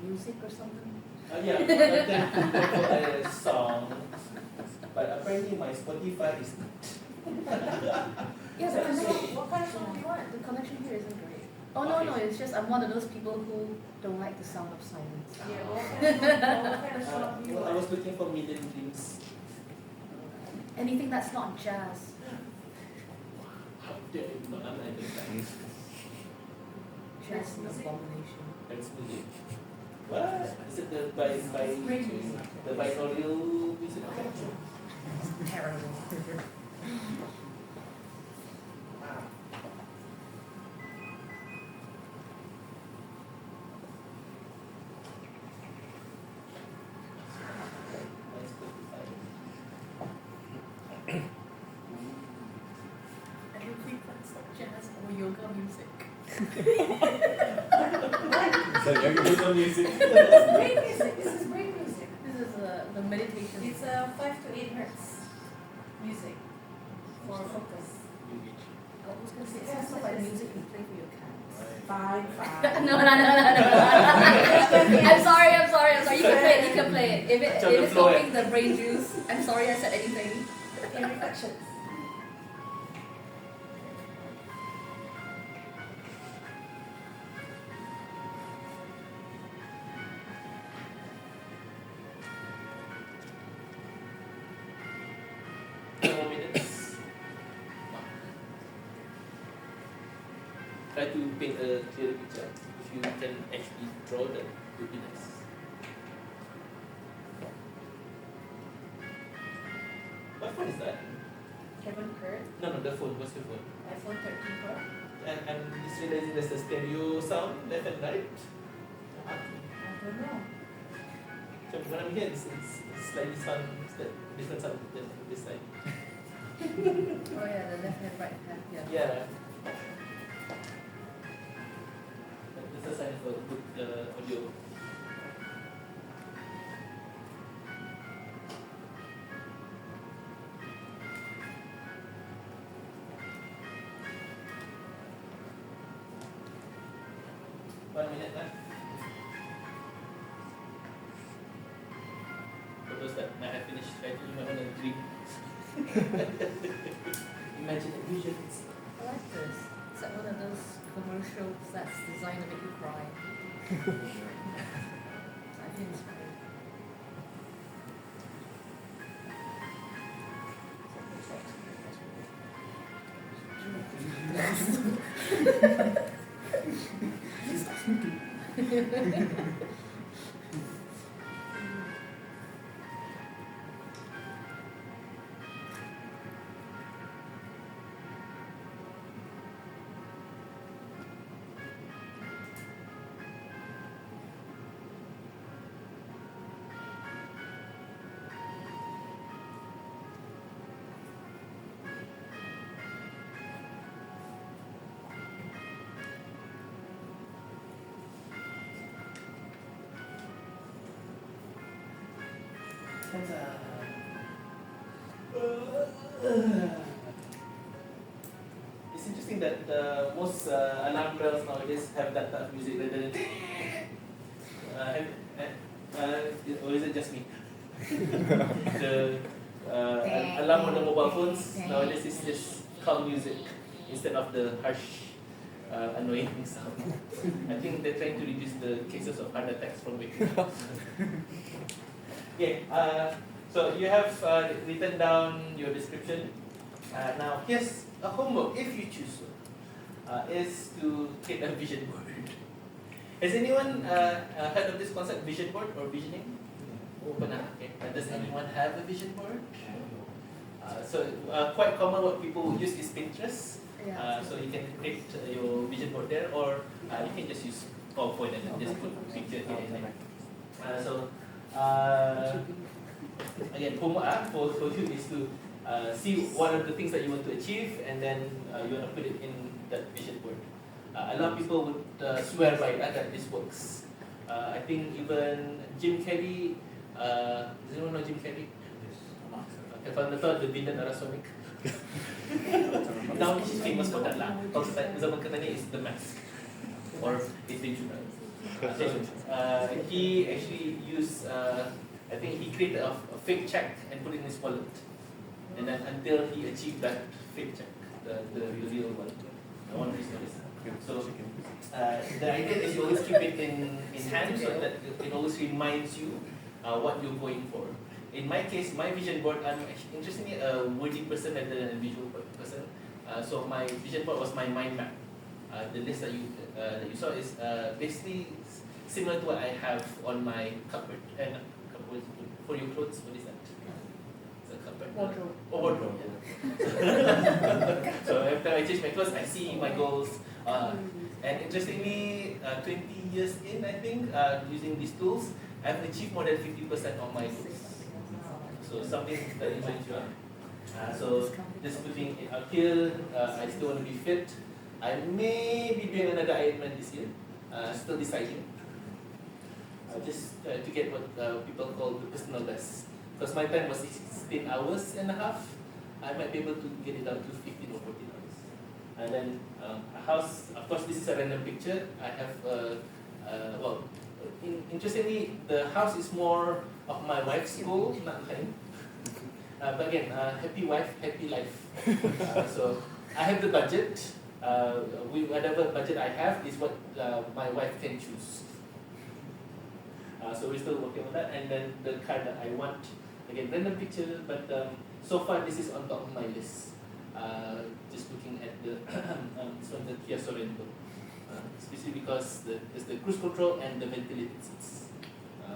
music or something? Yeah, one of them could go for a song, but apparently my Spotify is Yeah, the connection. What kind of song do you want? The connection here isn't great. Oh no, it's just I'm one of those people who don't like the sound of silence. Yeah, what kind of song do you well, I want? was looking for Million Dreams. Anything that's not jazz. How dare you? No, I'm not doing that. Jazz is an abomination. That's music. What? Is it the the binaural music? It's terrible. Everything that's not jazz or yoga music. So yoga music. This is brain music. This is brain music. This is the meditation. It's a 5 to 8 hertz music for focus. I was gonna say it sounds like music you play for your cats. Fine. No. I'm sorry. You can play it. If it's helping the brain juice, I'm sorry I said anything. In reflections. Try to paint a clear picture. If you can actually draw that, would be nice. What phone is that? Kevin Kurt, No, the phone. What's the phone? iPhone 13 Pro. And I'm just realizing there's a stereo sound left and right. I don't know. So when I'm here, it's slightly sounds that different sound than this side. Oh yeah, the left hand, right hand. Yeah. That's a sign for good audio. One minute left. For those that might have finished writing, you might want to drink. Imagine the visions. I like this. It's like one of those commercials that's designed to make you cry. I think it's great. It's interesting that the most alarm bells nowadays have that type of music rather than or is it just me? The alarm on the mobile phones nowadays is just calm music instead of the harsh, annoying sound. I think they're trying to reduce the cases of heart attacks from waking up. Yeah, so you have written down your description. Now here's a homework, if you choose so, is to create a vision board. Has anyone heard of this concept, vision board or visioning? Okay. Does anyone have a vision board? So quite common what people use is Pinterest. So you can create your vision board there, or you can just use PowerPoint and then just put picture here and there. So again, homework for you is to see what are the things that you want to achieve, and then you want to put it in that vision board. A lot of people would swear by that this works. I think even Jim Carrey, does anyone know Jim Carrey? Okay, from the thought, the villain Arasonic. Now he's famous for that lah. Kalau zaman katanya is The Mask or It's Been True. He actually used, I think he created a fake check and put it in his wallet. and then until he achieved that fake check, the real one. I want to notice. So the idea is you always keep it in hand so that it always reminds you what you're going for. In my case, my vision board, I'm actually, interestingly a wordy person rather than a visual person. So my vision board was my mind map. The list that you saw is basically similar to what I have on my cupboard. Cupboard for your clothes. What is that? It's a cupboard. Wardrobe. Oh, wardrobe. Yeah. So after I change my clothes, I see my goals. And interestingly, 20 years in, I think, using these tools, I've achieved more than 50% of my goals. So something that reminds you. So just putting it up here, I still want to be fit. I may be doing another Ironman this year, still deciding. Just to get what people call the personal best. Because my time was 16 hours and a half, I might be able to get it down to 15 or 14 hours. And then a house, of course this is a random picture. I have, well, interestingly, the house is more of my wife's goal, not mine. But again, happy wife, happy life. So I have the budget. Whatever budget I have is what my wife can choose. So we're still working on that. And then the car that I want, again, random picture, but so far this is on top of my list. Just looking at the this one, the Kia Sorento. Especially because there's the cruise control and the ventilated seats.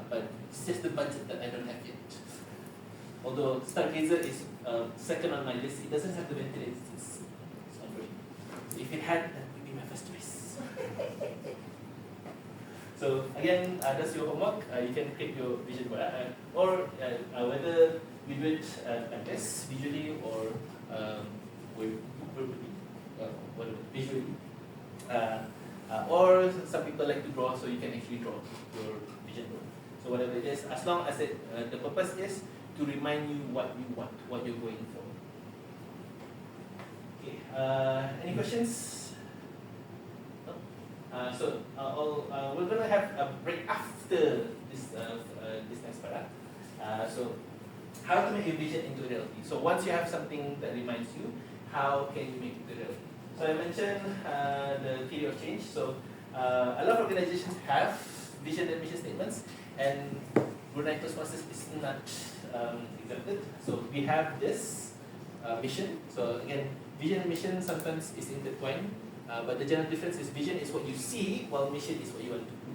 But it's just the budget that I don't have yet. Although Stargazer is second on my list, it doesn't have the ventilated seats. So if it had, that would be my first choice. So again, that's your homework. You can create your vision board, or whether you do it like this, visually, or whatever, visually. Or some people like to draw, so you can actually draw your vision board. So whatever it is, as long as the purpose is to remind you what you want, what you're going for. Okay. Any questions? So we're going to have a break after this next part. So how to make your vision into reality. So once you have something that reminds you, how can you make it a reality? So I mentioned the theory of change. So a lot of organizations have vision and mission statements, and Brunei Toastmasters is not exempted. So we have this mission. So again, vision and mission sometimes is intertwined. But the general difference is vision is what you see, while mission is what you want to do.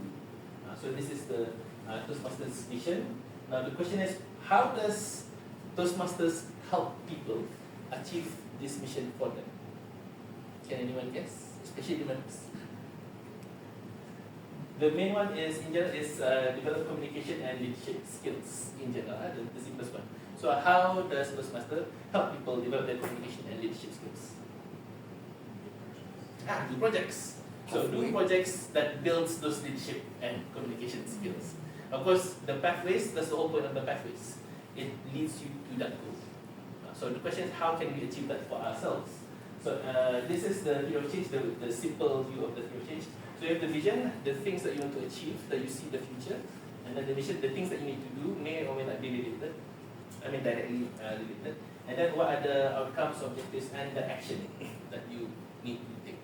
So this is the Toastmasters mission. Now the question is, how does Toastmasters help people achieve this mission for them? Can anyone guess? Especially the members. The main one is, in general, is develop communication and leadership skills in general, the simplest one. So how does Toastmaster help people develop their communication and leadership skills? Do projects. So do projects that builds those leadership and communication skills. Of course, the pathways, that's the whole point of the pathways. It leads you to that goal. So the question is, how can we achieve that for ourselves? So this is the theory of change, the simple view of the theory of change. So you have the vision, the things that you want to achieve, that you see the future, and then the mission, the things that you need to do may or may not be related. I mean directly related. And then what are the outcomes, objectives, and the action that you need to take.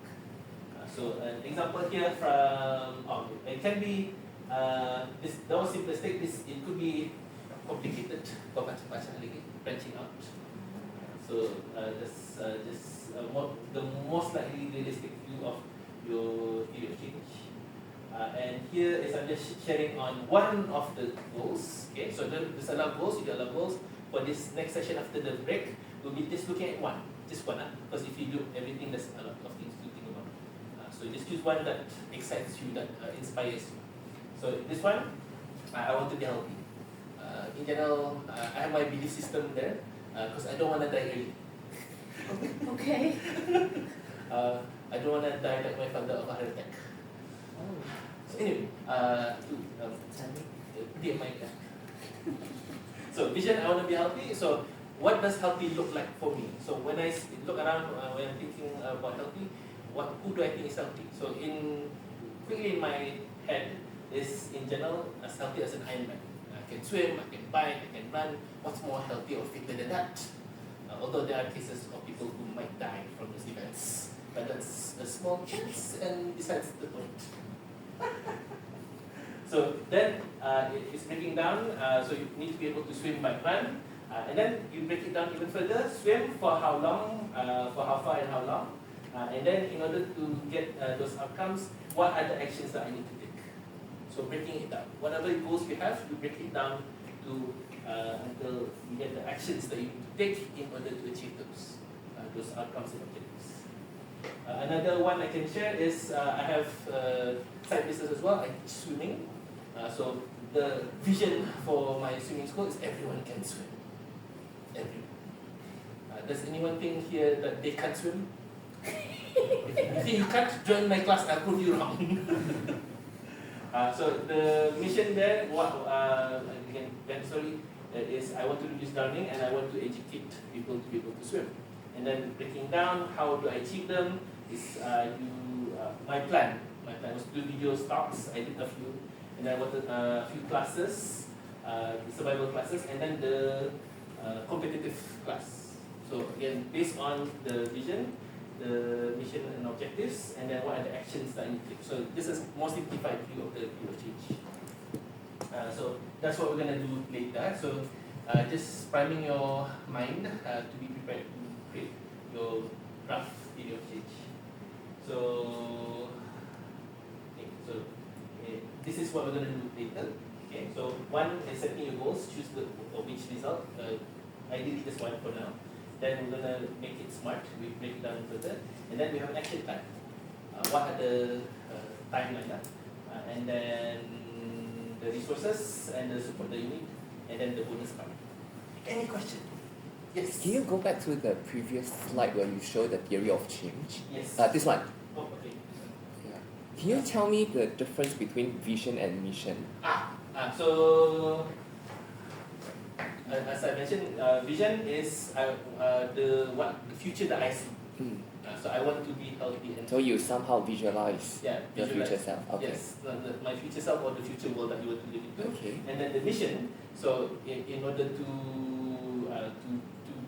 So an example here from, it can be, this more simplistic, it could be complicated, branching out. So that's just the most likely realistic view of your theory of change. And here is I'm just sharing on one of the goals. Okay, so there's a lot of goals, you do a lot of goals. For this next session after the break, we'll be just looking at one, because if you do everything, there's a lot of things to think about. So just choose one that excites you, that inspires you. So this one, I want to be healthy. In general, I have my belief system there, because I don't want to die early. Okay. I don't want to die like my father of a heart attack. So anyway, so vision, I want to be healthy. So what does healthy look like for me? So when I look around, when I'm thinking about healthy, who do I think is healthy? So quickly in my head is in general as healthy as an Ironman. I can swim, I can bike, I can run. What's more healthy or fitter than that? Although there are cases of people who might die from those events, but that's a small chance, and besides the point. So then it's breaking down, so you need to be able to swim by run, and then you break it down even further, swim for how long, for how far and how long, and then in order to get those outcomes, what are the actions that I need to take? So breaking it down. Whatever goals you have, you break it down to until you get the actions that you need to take in order to achieve those outcomes and objectives. Another one I can share is I have side business as well. I teach swimming. So the vision for my swimming school is everyone can swim. Everyone. Does anyone think here that they can't swim? If you think you can't, join my class. I'll prove you wrong. So the mission there, is I want to reduce drowning and I want to educate people to be able to swim. And then breaking down how do I achieve them is my plan. My plan was to do video talks. I did a few, and I wanted a few classes, survival classes, and then the competitive class. So again, based on the vision, the mission and objectives, and then what are the actions that I need to take. So this is more simplified view of the view of change. So that's what we're gonna do later. So just priming your mind to be prepared to create your draft video of change. So, this is what we're gonna do later. Okay, so one is setting your goals, choose which result. Ideally, just one for now. Then we're gonna make it smart. We break it down further, and then we have an action plan. What are the timeline, and then the resources and the support that you need, and then the bonus part. Any question? Yes. Can you go back to the previous slide where you show the theory of change? Yes. This one. Oh, okay. Yeah. Can you tell me the difference between vision and mission? So as I mentioned, vision is the future that I see. So I want to be healthy and. So you somehow visualize your visualize. future self. Okay. Yes, my future self or the future world that you want to live into. Okay. And then the mission. So in order to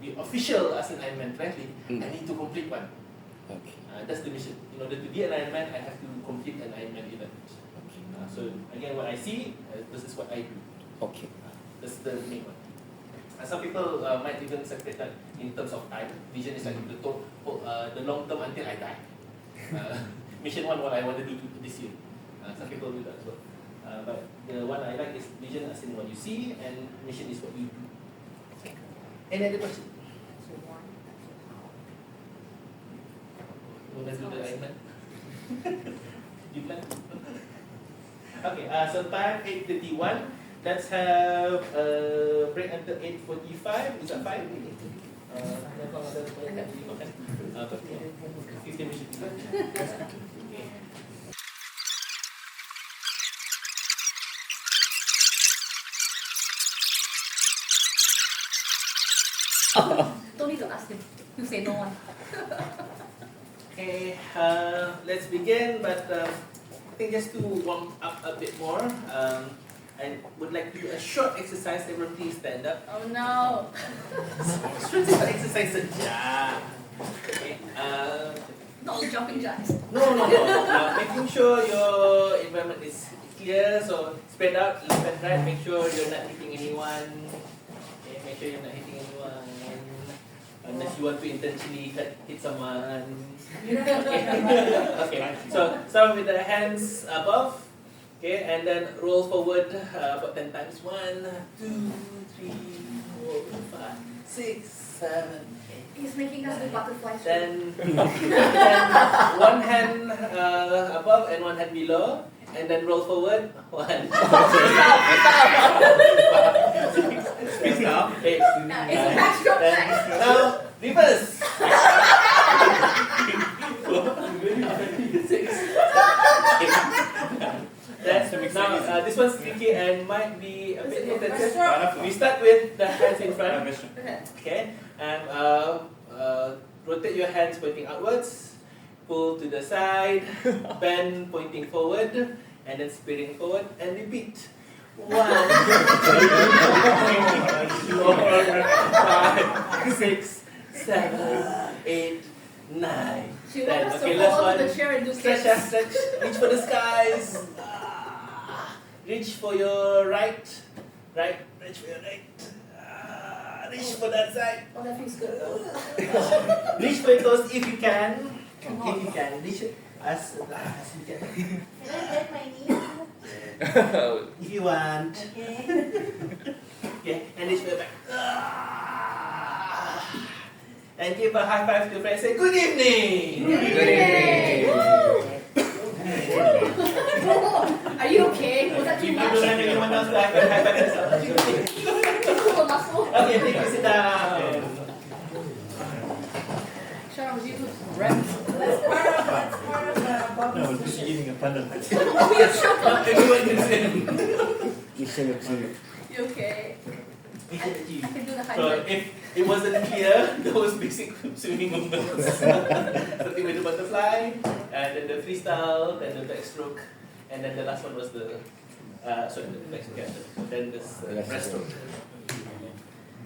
be official as an Ironman triathlete, I need to complete one. Okay. That's the mission. In order to be an Ironman, I have to complete an Ironman event. Okay. So again, what I see, this is what I do. Okay. That's the main one. Some people might even separate that in terms of time. Vision is like the long term until I die. Mission one, what I want to do this year. Some people do that as well. But the one I like is vision as in what you see, and mission is what you do. Any other question? You want to do the Ironman? You plan? Okay, so time 8:31. Let's have a break until 8:45. Is that fine? 15 minutes. Okay. Don't need to ask him. You say no one. Okay, let's begin. But I think just to warm up a bit more, I would like to do a short exercise. Everyone please stand up. Oh no. Short exercise saja. Okay. Not the jumping jacks. No. Making sure your environment is clear. So spread out, left and right. Make sure you're not hitting anyone. Okay, make sure you're not hitting anyone. Unless you want to intentionally hit someone. Okay. So start with the hands above. Okay, and then roll forward about 10 times. 1, 2, 3, 4, 5, 6, 7, 8. He's making us do butterfly show. Then one hand above and one hand below, and then roll forward. 1, 2, 3, 4, 5, 6, 7, 8, 9, 10. Now reverse. 6, 8. Now this one's tricky and might be a bit intensive. We start with the hands in front. Okay, and rotate your hands pointing outwards. Pull to the side, bend pointing forward, and then spinning forward, and repeat. 1, 2, 3, 4, 5, 6, 7, 8, 9. She wants us to Okay, last hold onto one. the chair and do Stretch, kicks. stretch. Reach for the skies. Reach for your right. Reach for your right. Reach for that side. Oh, that feels good though. Reach for your toes if you can. Come If on. you can. Reach as you can. Can I bend my knee? If you want. Okay. Okay, and reach for your back. And give a high five to your friend. Say good evening. Good evening. Are you okay? Was that If too you much? don't have anyone else to high five yourself. Pull a muscle. Okay, take you sit down. Sharon, was you rent? That's part of No, Bobby's just mission. eating a bundle. Oh, you're chocolate. Not everyone can sit. Mission achieved. You okay? I can do the high So five. if it wasn't clear, those basic swimming movements. Starting with the butterfly, and then the freestyle, then the backstroke, and then the last one was the sorry, the backstroke, yeah, then this breaststroke.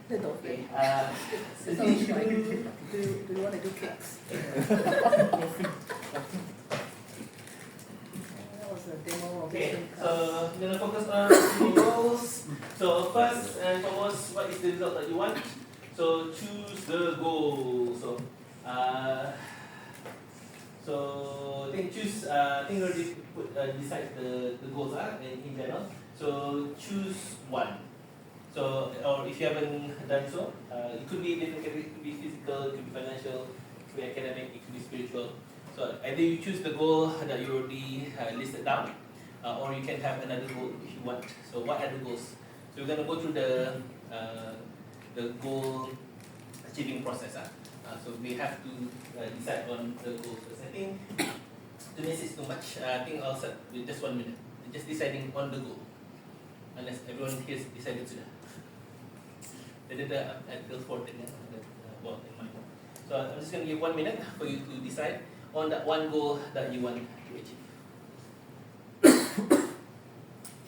The dolphin. Okay. So should I do you want to do kicks? That was a demo of Okay, different so I'm gonna focus on your goals. So first and foremost, what is the result that you want? So choose the goal. So I think choose. I think already decide the goals in general. So choose one. So or if you haven't done so, it could be different. It could be physical. It could be financial. It could be academic. It could be spiritual. So either you choose the goal that you already listed down, or you can have another goal if you want. So what are the goals? So we're gonna go through the goal achieving process. So we have to decide on the goals first. I think 2 minutes is too much. I think I'll start with just 1 minute. Just deciding on the goal. Unless everyone here is decided sudah. Until 14 well, in mind. So I'm just going to give 1 minute for you to decide on that one goal that you want to achieve.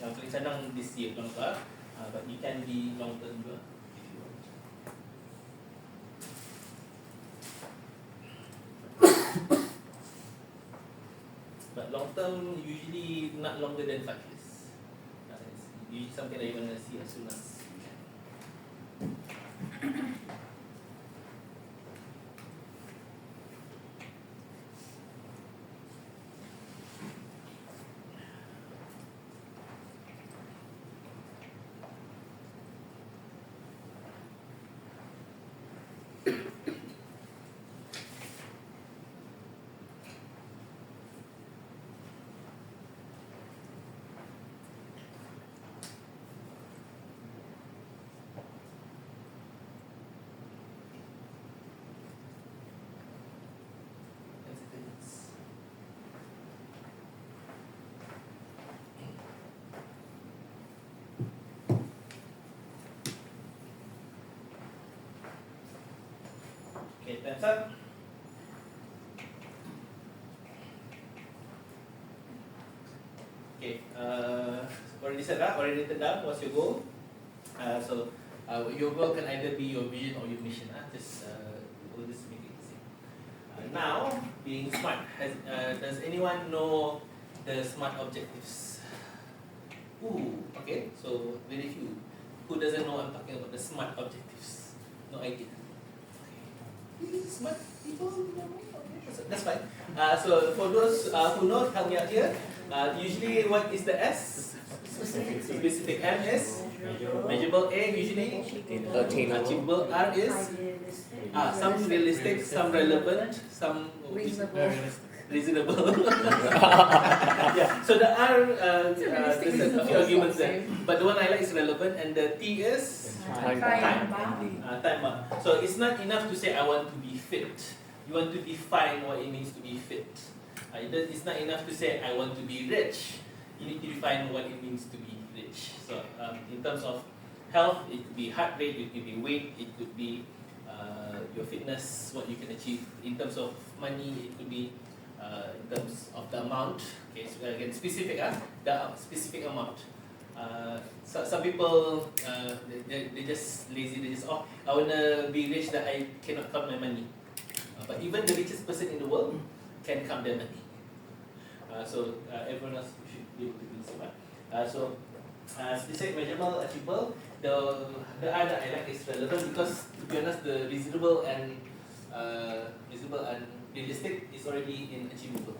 Yang paling senang this year, but you can be long term juga if you want. But long term usually not longer than 5 years. It's usually something that you want to see as soon as you can. Okay, time's up. Okay, already set up, already written down. What's your goal? Your goal can either be your vision or your mission. We'll just make it the same. Now, being smart. Does anyone know the SMART objectives? Ooh, okay. So very few. Who doesn't know I'm talking about the SMART objectives? No idea. Smart people, okay, that's fine. So for those who know, help me out here. Usually, what is the S? Specific. M is measurable. A usually achievable. R is some realistic, some relevant, some reasonable. Yeah. So the R, there's a few arguments there, but the one I like is relevant, and the T is time. So it's not enough to say I want to be fit. You want to define what it means to be fit. It's not enough to say I want to be rich. You need to define what it means to be rich. So in terms of health, it could be heart rate, it could be weight, it could be your fitness, what you can achieve. In terms of money, it could be in terms of the amount. Okay, so again, specific, the specific amount. some people they just lazy. They just I wanna be rich that I cannot count my money. But even the richest person in the world can count their money. So everyone else should be able to do the same. Specific, measurable, achievable. The I that I like is relevant because, to be honest, the reasonable and realistic is already achievable.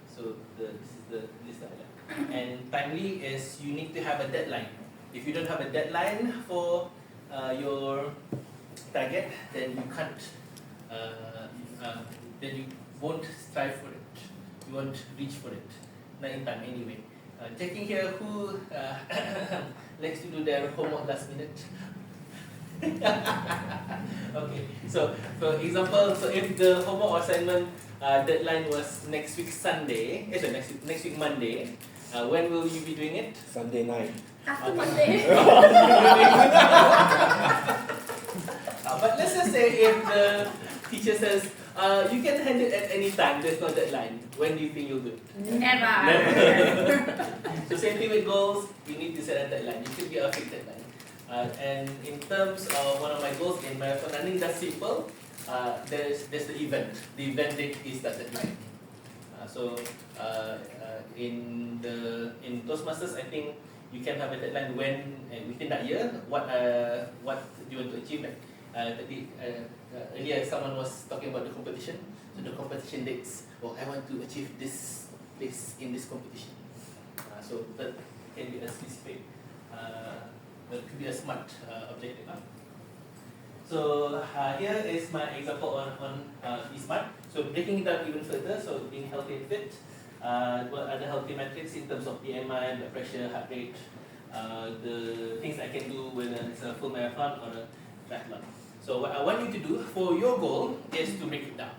So this is the list that I like. And timely is you need to have a deadline. If you don't have a deadline for your target, then you can't. Then you won't strive for it. You won't reach for it. Not in time anyway. Checking here who likes to do their homework last minute. Okay, so for example, so if the homework assignment deadline was next week Sunday, next week Monday, when will you be doing it? Sunday night. After Monday. But let's just say if the teacher says, you can hand it at any time, there's no deadline. When do you think you'll do it? Never. So same thing with goals, you need to set a deadline. You should be a fixed deadline. And in terms of one of my goals in marathon running, that's simple. There's the event. The event date is that deadline. In Toastmasters, I think you can have a deadline when within that year. What do you want to achieve? Earlier, someone was talking about the competition. So the competition dates. I want to achieve this place in this competition. So that can be a specific. That could be a smart objective. So here is my example on be smart. So breaking it down even further. So being healthy and fit. What are the healthy metrics in terms of BMI, blood pressure, heart rate, the things I can do when it's a full marathon or a triathlon. So what I want you to do for your goal is to break it down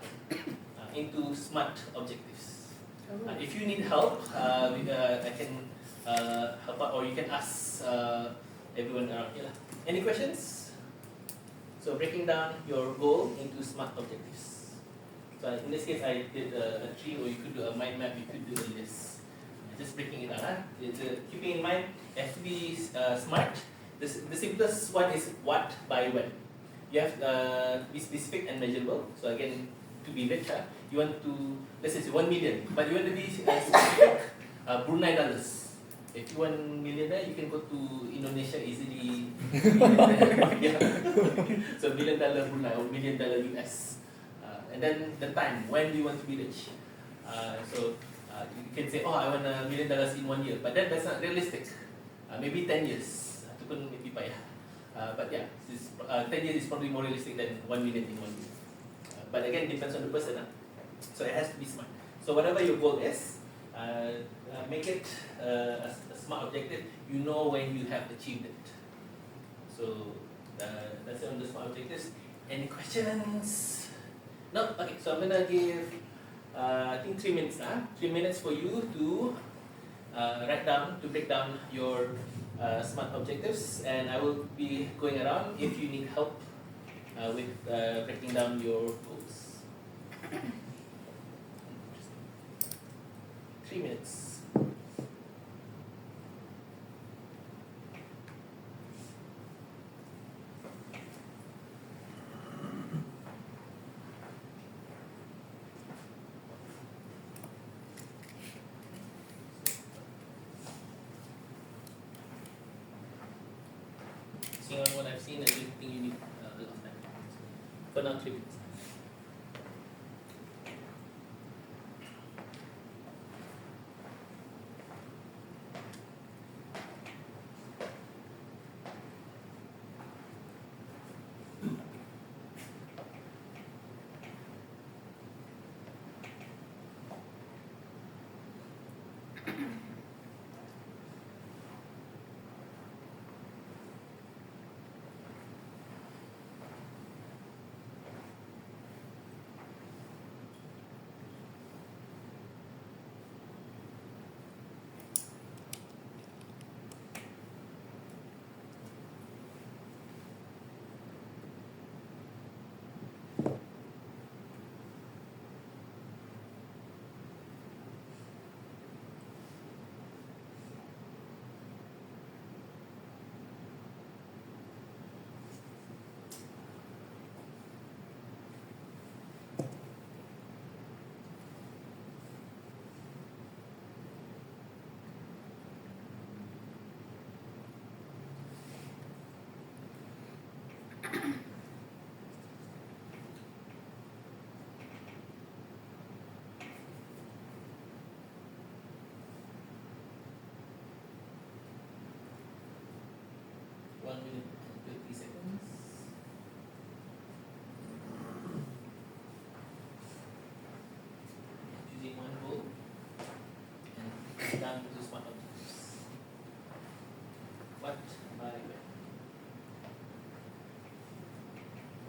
into smart objectives. If you need help, I can help out, or you can ask everyone around here. Any questions? So breaking down your goal into smart objectives. So in this case, I did a tree, or you could do a mind map, you could do a list. Just breaking it down. Keeping in mind, it has to be smart. The simplest one is what by when. You have to be specific and measurable. So again, to be rich, you want to, let's say 1 million, but you want to be specific, Brunei dollars. If you want millionaire, you can go to Indonesia easily. Yeah. So $1 million Brunei or $1 million US. And then the time, when do you want to be rich? You can say, I want $1 million in 1 year, but that's not realistic. Maybe 10 years. Itu pun maybe payah. But yeah, 10 years is probably more realistic than 1 million in 1 year. But again, depends on the person. So it has to be smart. So whatever your goal is, make it a smart objective. You know when you have achieved it. So that's it on the smart objectives. Any questions? No? Okay, so I'm going to give, I think 3 minutes. 3 minutes for you to break down your smart objectives, and I will be going around if you need help with breaking down your goals. 3 minutes. Seeing on what I've seen, I don't think you need a lot of time. For now, 3 minutes.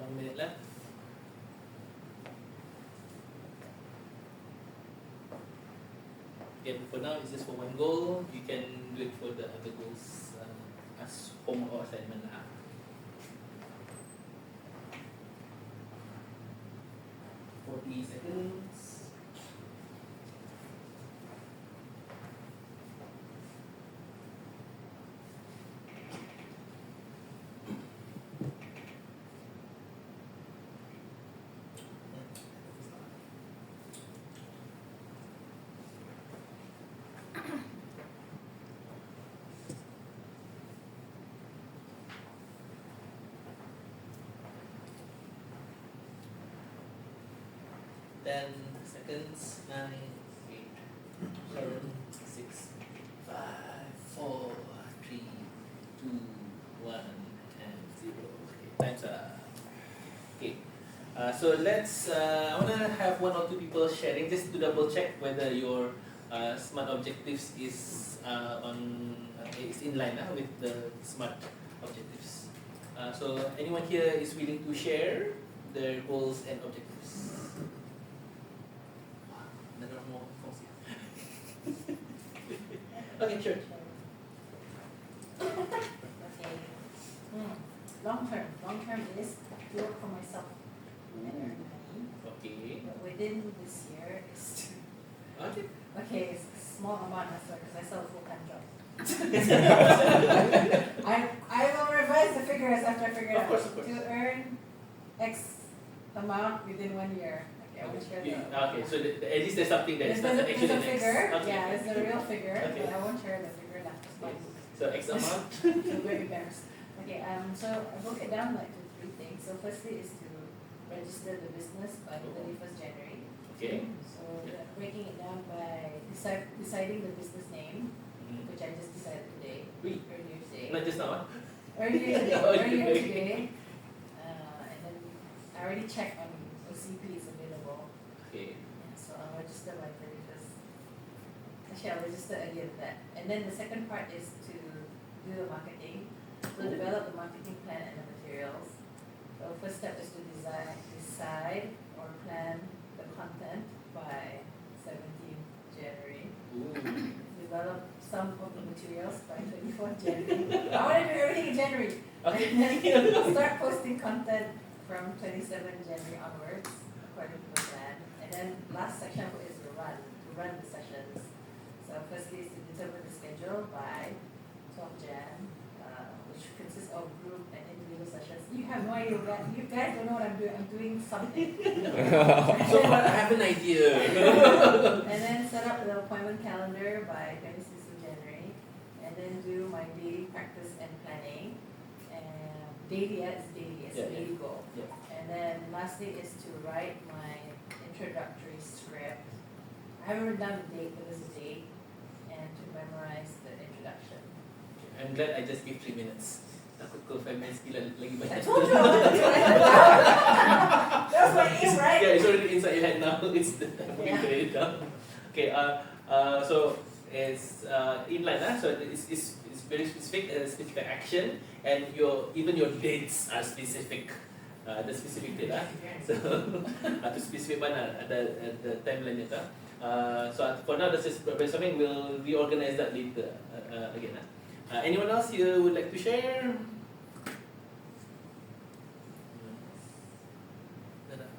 1 minute left. Again, for now it's just for one goal. You can do it for the other goals as homework or assignment lah. 40 seconds. Ten seconds. 9, 8, 7, 6, 5, 4, 3, 2, 1, and 0. Okay, time's up. Okay. So let's. I wanna have one or two people sharing just to double check whether your smart objectives is is in line with the smart objectives. So anyone here is willing to share their goals and objectives? Another more false. Okay, sure. Okay. Long term is to work for myself and earn money. Okay. But within this year is to, Okay. okay, it's a small amount as well because I sell a full-time job. I will revise the figures after I figure it Of out. course, of course. To earn X amount within 1 year. Okay, I will share that. Okay, so at least there's something that is not There's actually a next. figure, Okay. yeah, it's a real figure, Okay. but I won't share the figure now. Okay. So X amount. I'm very embarrassed. Okay, so I broke it down like to 3 things. So firstly is to register the business by 31st January. Okay. So breaking it down by deciding the business name, which I just decided today, Oui. earlier today. Not just now, huh? Earlier today, Okay. earlier today. And then I already checked on OCP is available. Okay. Yeah, so I'll register by 31st. Actually, I'll register earlier than that. And then the second part is to do the marketing. So develop the marketing plan and the materials. So first step is to decide or plan the content by 17th January. Ooh. Develop some of the materials by 24th January. I want to do everything in January. Okay. And then start posting content from 27th January onwards, according to the plan. And then last section is to run the sessions. So firstly is to determine the schedule by 12 Jan, which consists of group and individual sessions. You have no idea what you guys don't know what I'm doing. I'm doing something. So far, I have an idea. And then set up the appointment calendar by 26th of January. And then do my daily practice and planning. And daily, it's Yeah, a daily goal. Yeah. And then lastly is to write my introductory script. I haven't written down the date, but there's a date. And to memorize the introduction. I'm glad I just gave 3 minutes. Takut kau 5 minutes gila lagi I banyak. told you I wanted to write it down. That was my aim, right? Yeah, it's already inside your head now. It's the time for you Yeah. to write it down. Okay. So it's in line. So it's very specific, specific action, and even your dates are specific. The specific date So to specific mana ada timeline itu. So for now, this is brainstorming. We'll reorganize that later again. Anyone else here would like to share?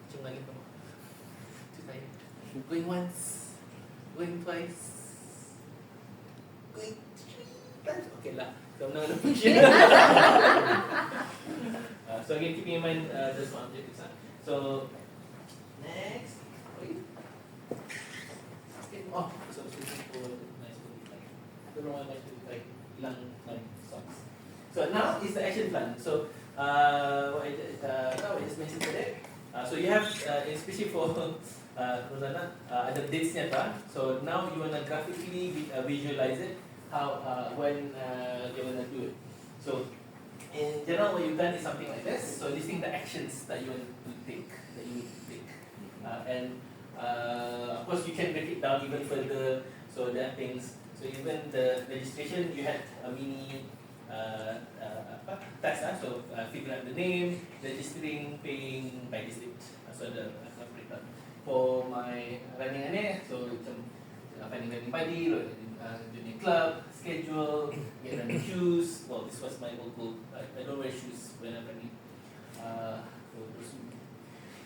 Cium lagi kamu. Too tired. Going once, going twice, going 3 times. Okay lah. Kau nak push. So again, keeping in mind the smart objectives. So next, oh, so for nice like I don't know why nice like hilang like socks. So now is the action plan. So what I just mentioned today. So you have especially for Rosanna ada dates nyata. So now you wanna graphically visualize it how when you're gonna do it. So in general, what you've done is something like this. So listing the actions that you want to take, that you need to take, and of course you can break it down even further. So there are things. So even the registration, you had a mini task. So figure out the name, registering, paying by district. So ada breakdown. For my running so macam finding running buddy, joining club, schedule, get running shoes. Well, this was my old goal. I don't wear shoes when I'm running.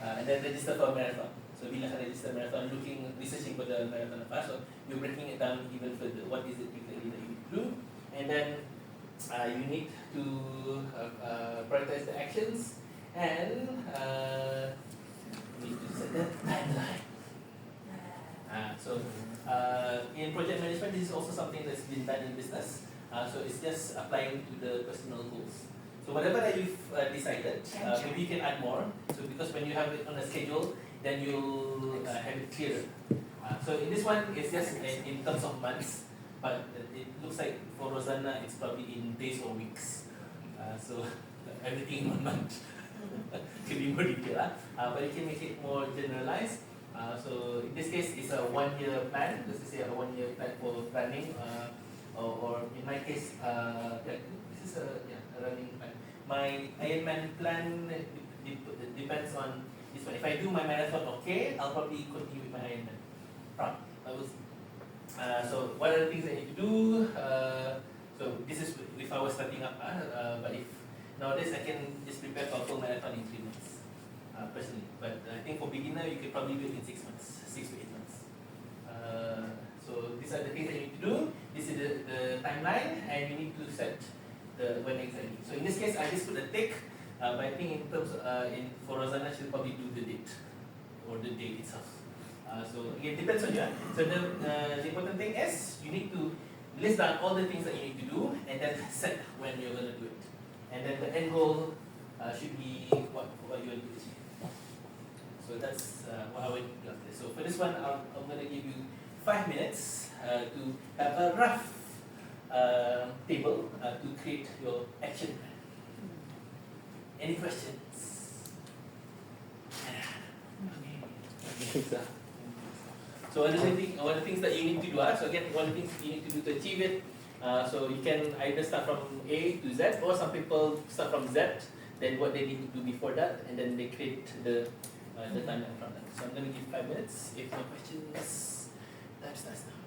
And then register for a marathon. So bila saya register marathon, researching for the marathon apa, so you're breaking it down even further. What is it exactly that you need to do? And then you need to prioritize the actions and you need to set the timeline. In project management, this is also something that's been done in business. So it's just applying to the personal goals. So whatever that you've decided, maybe you can add more. So because when you have it on a schedule, then you'll have it clearer. So in this one, it's just in terms of months, but it looks like for Rosanna, it's probably in days or weeks. So everything in 1 month to be more detailed. But you can make it more generalized. So in this case, it's a 1-year plan. This is a 1-year plan for running, or in my case, this is a running plan. My Ironman plan depends on this one. If I do my marathon okay, I'll probably continue with my Ironman. So what are the things I need to do? So this is if I was starting up, but if nowadays I can just prepare for a full marathon in 3 months, personally. But I think for beginner, you could probably do it in 6 months, 6 to 8 months. So these are the things that you need to do. This is the timeline, and you need to set the when exactly. So in this case, I just put a tick. But I think in terms for Rosanna, she'll probably do the date or the day itself. So again, depends on you. So the important thing is you need to list down all the things that you need to do, and then set when you're gonna do it. And then the end goal should be what you want to achieve. So that's what I would do after this. So for this one, I'm gonna give you 5 minutes to have a rough table to create your action plan. Any questions? Okay. So one of the things that you need to do, so again, one of the things you need to do to achieve it, so you can either start from A to Z, or some people start from Z, then what they need to do before that, and then they create the timeline from that. So I'm going to give 5 minutes. If no questions, time starts now.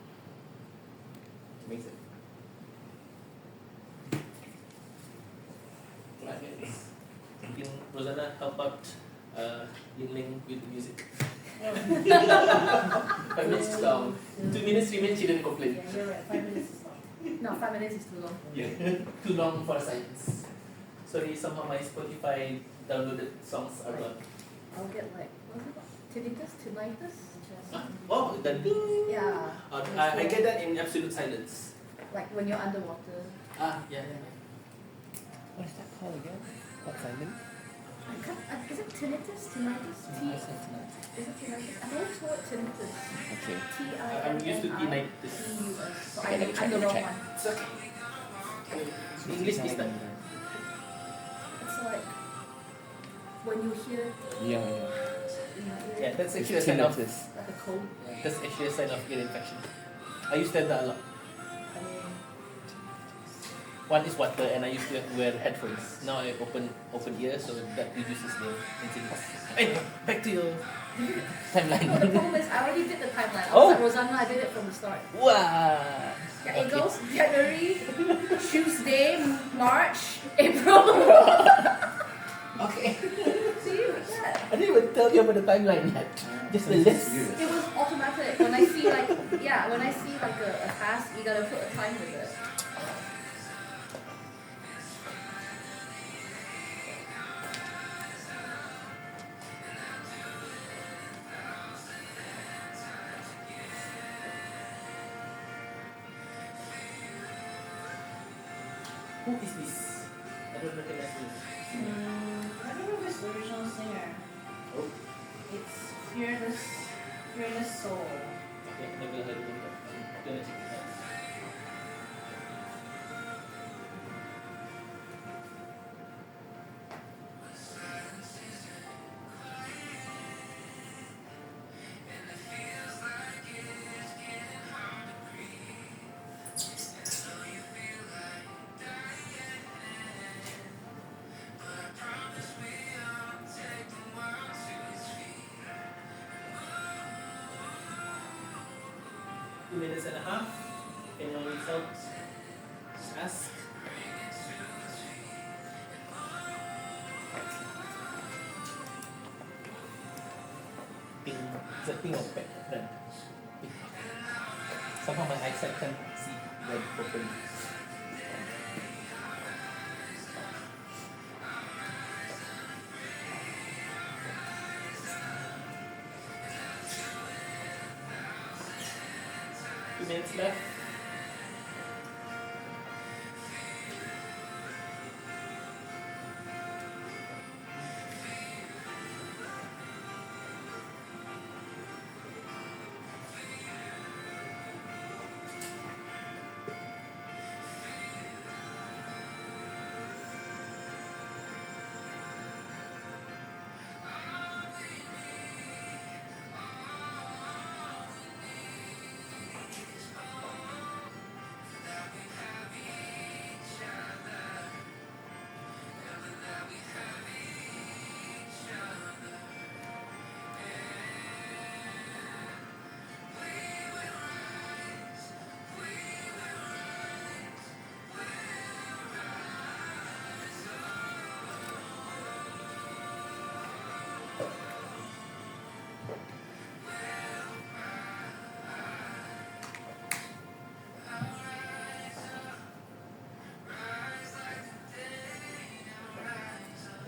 Amazing. 5 minutes. Can Rosanna help out Ling Ling with the music? 5 minutes is long. 2 minutes, 3 minutes, she didn't complain. Yeah, you're right. 5 minutes is long. No, 5 minutes is too long. Yeah, too long for science. Sorry, somehow my Spotify downloaded songs are gone. I'll get like, what's it called? Tinnitus? Oh, the ding! Yeah. I get that in absolute silence. Like when you're underwater. Yeah. What is that called again? What silent? Is it tinnitus? Tinnitus? I said tonight. Is it tinnitus? I've always called it tinnitus. Okay. I'm used to tinnitus. So Okay, let me check, I'm the let me wrong check. one. It's okay. English is done. It's like when you hear Yeah. in your Yeah, ear, that's It's actually a sign of tinnitus. like a cold. that's actually a sign of ear infection. I used to have that a lot. I mean, One is water, and I used to wear headphones. Now I open ear, so that reduces the incidence. Hey, back to your timeline. no, the problem is I already did the timeline. I Oh. was like Rosanna, I did it from the start. Wow. Yeah, it goes January, Tuesday, March, April. Okay. See, like that. I didn't even tell you about the timeline yet. Just the list. It was automatic. When I see like a task, you gotta put a time with it. Who is this? I don't recognize this. I don't know this original singer. Oh. It's Fearless Soul. Okay, never heard of them. I'm gonna check it out. 2.5 minutes. Anyone needs help? Ask. Ping. Is that ping or red? Red. Ping. Somehow my eyesight can't see red properly. Minutes left.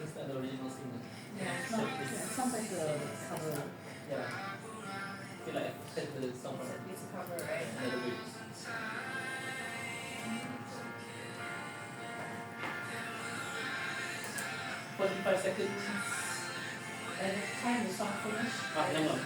It's not the original singer. Yeah, it's not. Yeah, it sounds like the cover. Yeah. I feel like I said the song from It's a cover, right? another way. 45 seconds. And the time the song finished. Hang on.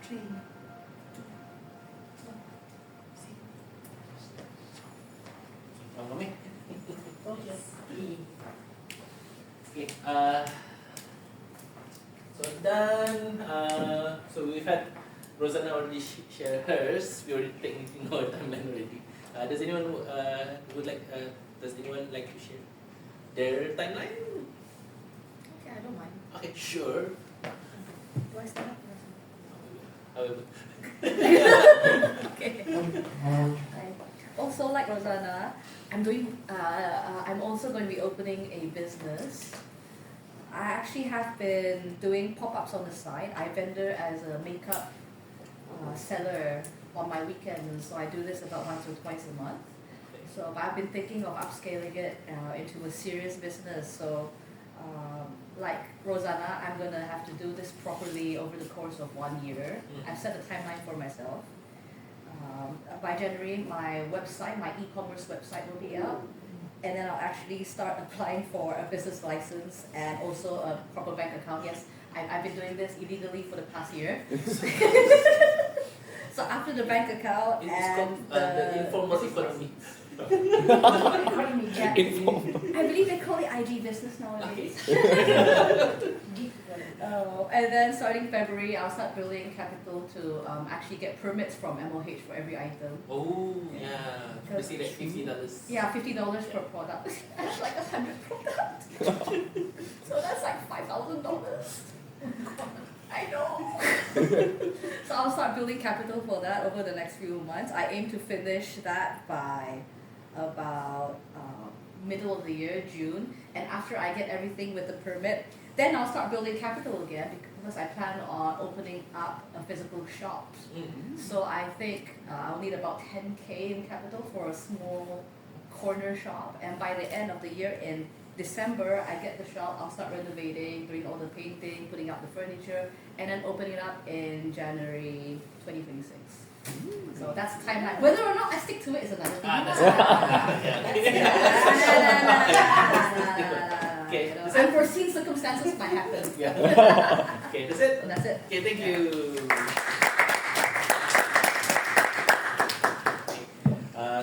Train. Mami. Oh, yes. Okay. So done. So we've had Rosanna already share hers. We already technically know our timeline already. Does anyone would like? Does anyone like to share their timeline? Okay, I don't mind. Okay, sure. Do I stand up? However. Okay. Also, like Rosanna, I'm also going to be opening a business. I actually have been doing pop-ups on the side. I vendor as a makeup seller on my weekends, so I do this about once or twice a month. So, but I've been thinking of upscaling it into a serious business. So, like Rosanna, I'm gonna have to do this properly over the course of 1 year. I've set a timeline for myself. By January, my website, my e-commerce website will be out, and then I'll actually start applying for a business license and also a proper bank account. Yes, I've been doing this illegally for the past year. So after the bank account It's and called the informal economy. economy, yeah. I believe they call it IG business nowadays. And then starting February, I'll start building capital to actually get permits from MOH for every item. Oh yeah, basically like $50. Yeah, $50 per product. That's like 100 products. So that's like $5,000. I know. So I'll start building capital for that over the next few months. I aim to finish that by about middle of the year, June. And after I get everything with the permit, then I'll start building capital again because I plan on opening up a physical shop. Mm-hmm. So I think I'll need about 10K in capital for a small corner shop. And by the end of the year in December, I get the shop, I'll start renovating, doing all the painting, putting out the furniture, and then opening it up in January 2026. So that's the timeline. Whether or not I stick to it is another thing. Okay, You know, unforeseen circumstances might happen. Yeah. Okay, that's it. So that's it. Okay, thank you.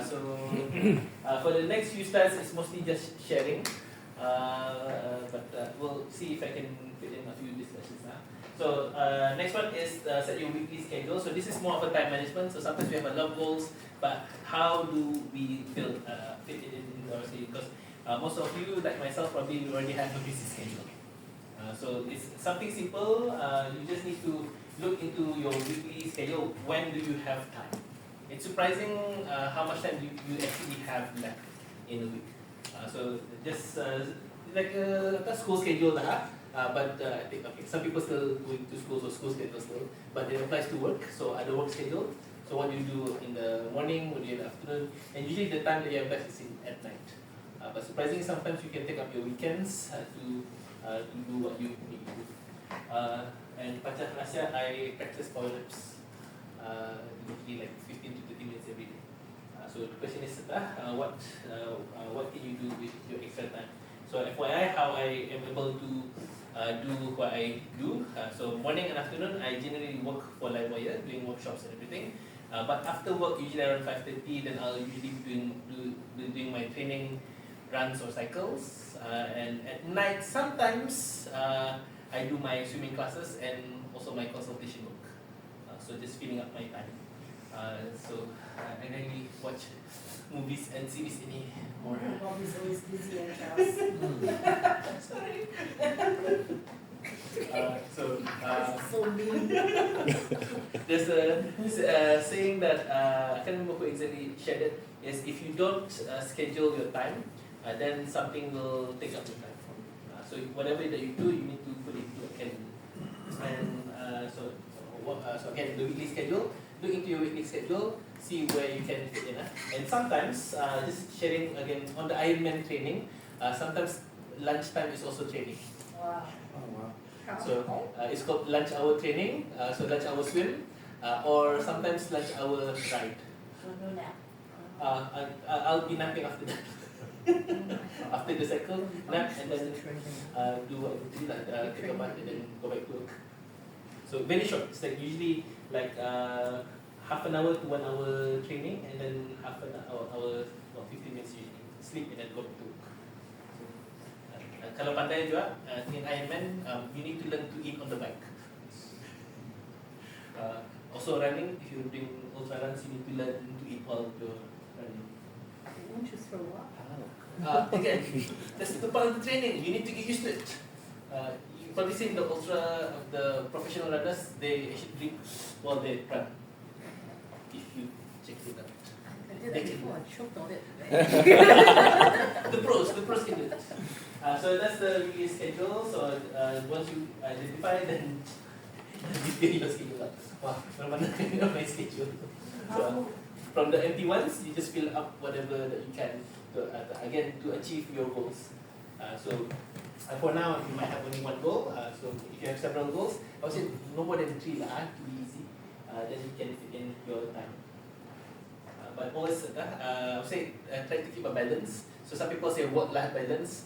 So for the next few slides, it's mostly just sharing. But we'll see if I can fit in a few discussions now. So next one is set your weekly schedule. So this is more of a time management. So sometimes we have a lot of goals, but how do we fit it in our schedule? Because most of you, like myself, probably already have a busy schedule. So it's something simple. You just need to look into your weekly schedule. When do you have time? It's surprising how much time you actually have left in a week. So just like a school schedule but I think some people still going to school, so school schedule still, but it applies to work. So other work schedule. So what you do in the morning, what do you do in the afternoon, and usually the time that you have left is at night. But surprisingly, sometimes you can take up your weekends to do what you need to do. And Pacar Rahasia, I practice power naps, usually like 15 to 30 minutes every day. So the question is, what can you do with your extra time? So FYI, how I am able to do what I do. So morning and afternoon, I generally work for Livewire, doing workshops and everything. But after work, usually around 5:30, then I'll usually be doing my training runs or cycles. And at night, sometimes I do my swimming classes and also my consultation work. So just filling up my time. So I really watch movies and series anymore. Bob is always busy and Charles. Sorry. So So mean. there's a saying that I can't remember who exactly shared it. Is if you don't schedule your time, then something will take up your time. So whatever that you do, you need to put it into a calendar. And so again, the weekly schedule. Look into your weekly schedule, see where you can fit in. And sometimes, just sharing again on the Ironman training, sometimes lunchtime is also training. Wow. Oh wow. So it's called lunch hour training, so lunch hour swim, or sometimes lunch hour ride. So no nap. I'll be napping after that. After the cycle, nap and then do what I do, like take a bath and then go back to work. So very short. It's like usually like half an hour to 1 hour training, and then half an hour, 15 minutes usually sleep and then go back to work. So, kalau pandai juga in Ironman, you need to learn to eat on the bike. Also running, if you're doing ultra runs, you need to learn to eat while you're running. Won't you throw up? Again, that's the part of the training. You need to get used to it. You probably seen the ultra of the professional runners. They actually drink while they run. If you check it out, I did that before, I choked on it. the pros can do it. So that's the weekly schedule. So once you identify, then you fill your schedule up. Wow, from my schedule. So from the empty ones, you just fill up whatever that you can to, again to achieve your goals. So for now, you might have only one goal. So if you have several goals, I would say no more than 3 to be easy. Then you can fit in your time. But always, I would say try to keep a balance. So some people say work-life balance.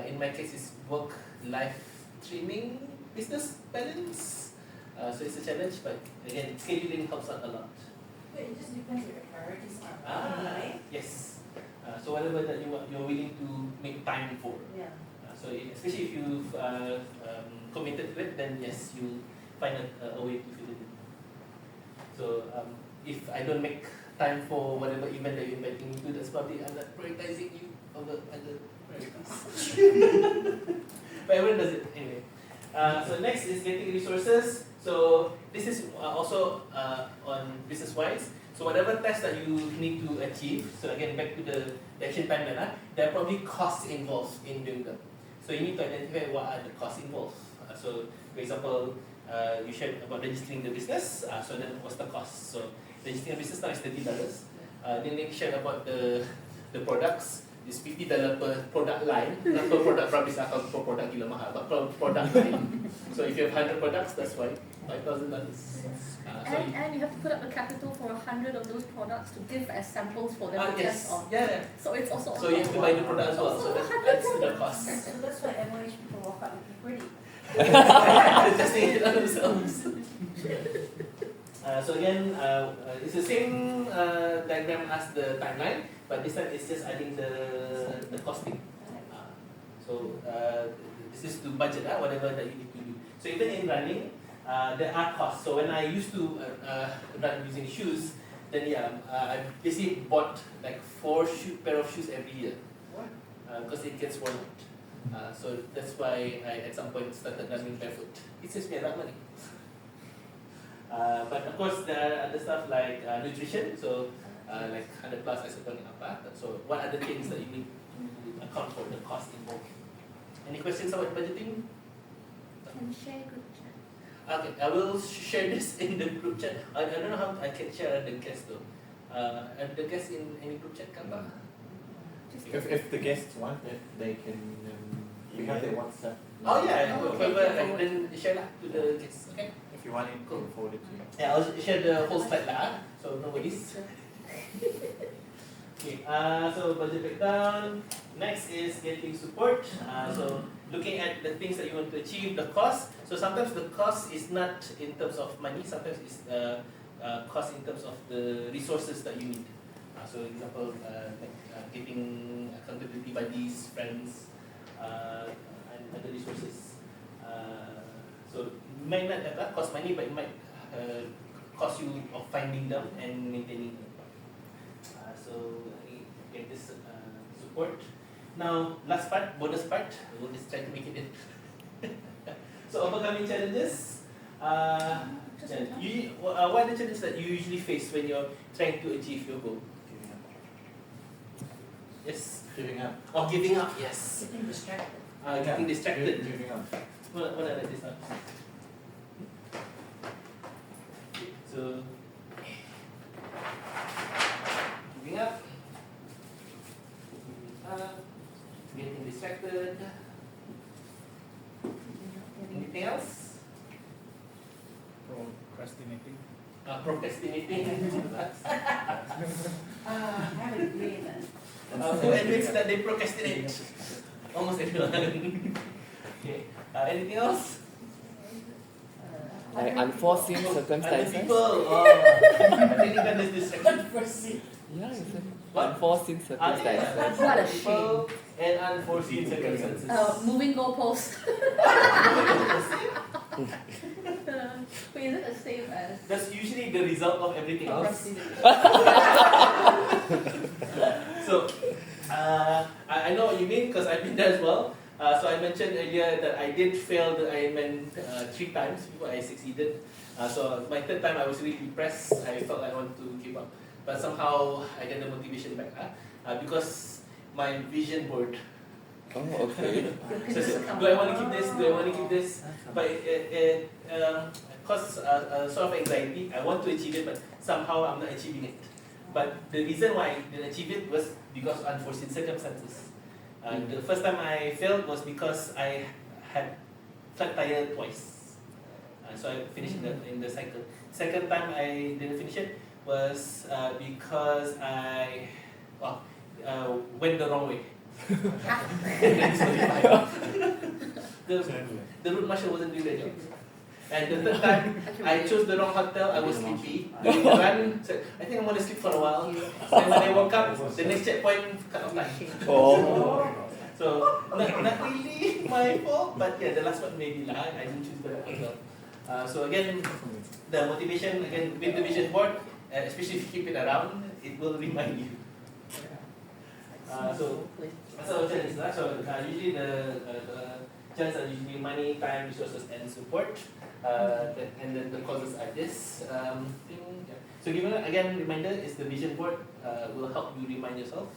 In my case, it's work-life streaming business balance. So it's a challenge, but again, scheduling helps out a lot. But it just depends what your priorities are, right? Yes. So whatever that you're willing to make time for. Yeah. So especially if you've committed to it, then yes, you'll find a way to fit it in. So if I don't make time for whatever event that you're inviting me to, that's probably I'm not prioritizing you over other priorities. But everyone does it anyway. So next is getting resources. So this is also on business-wise. So whatever tasks that you need to achieve, so again back to the action timeline, there are probably costs involved in doing them. So you need to identify what are the costs involved. So for example, you shared about registering the business, so then what's the cost? So registering a business now is $30. Then you shared about the products. It's $50 per product line, not per product, probably not per product gila mahal, but per product line. So if you have 100 products, that's why $5,000. And you have to put up the capital for 100 of those products to give as samples for them to test on. Yeah. So it's also So you have to buy the product as well. So that adds to the cost. So that's why MOH people They're testing it on themselves. So again, it's the same diagram as the timeline, but this time it's just adding the costing. This is to budget whatever that you need to do. So even in running, there are costs. So when I used to run using shoes, then I basically bought like 4 pair of shoes every year. Because it gets worn out. So that's why I at some point started running barefoot. It saves me a lot of money. But of course there are other stuff like nutrition, so like 100 plus isotonic apa. So what are the things that you need to account for the cost involved? Any questions about budgeting? Can share group chat. Okay, I will share this in the group chat. I don't know how I can share the guests though. Are the guests in any group chat? If the guests want it, they can. We have their WhatsApp. Oh yeah, okay. then share lah to the guests. Okay. If you want it, we'll forward it to you. Yeah, I'll share the whole slide lah. So no worries. Okay. So budget breakdown. Next is getting support. So looking at the things that you want to achieve, the cost. So sometimes the cost is not in terms of money. Sometimes it's cost in terms of the resources that you need. So example, like getting accountability buddies, friends, and other resources. So it might not cost money, but it might cost you of finding them and maintaining them. So get this support. Now, last part, bonus part. We'll just try to make it in. So overcoming challenges. What are the challenges that you usually face when you're trying to achieve your goal? Giving up. Yes. Giving up. Or giving up, yes. Getting distracted. Getting distracted. Giving up. What are the distractions? So, giving up. Getting distracted. Anything else? Procrastinating. Procrastinating. I have a degree in that. Who admits that they procrastinate? Almost everyone. Okay. Anything else? Like unforeseen Other circumstances. people. I think that is distraction. Yeah, exactly. What? Unforeseen circumstances. What a People and unforeseen circumstances. Moving goalpost. Wait, is it the same as That's usually the result of everything else. procrastination? So, I know what you mean because I've been there as well. So I mentioned earlier that I did fail the Ironman 3 times before I succeeded. So my 3rd time I was really depressed. I felt like I wanted to give up. But somehow I get the motivation back because my vision board. Oh, okay. So, do I want to keep this? Do I want to keep this? But it causes sort of anxiety. I want to achieve it, but somehow I'm not achieving it. But the reason why I didn't achieve it was because of unforeseen circumstances. The first time I failed was because I had flat tire twice. So I finished in the cycle. Second time I didn't finish it was because I went the wrong way. the route marshal wasn't doing their job. And the third time, I chose the wrong hotel. I was sleepy. During the run, so I think I'm gonna sleep for a while. And when I woke up, the next checkpoint cut off time. Oh. So not really my fault, but yeah, the last one maybe lah. I didn't choose the right hotel. So again, the motivation again with the vision board, especially if you keep it around, it will remind you. So that's our challenge lah. So usually the challenges are usually money, time, resources, and support. And then the causes are this thing. Yeah. So given again reminder is the vision board will help you remind yourself.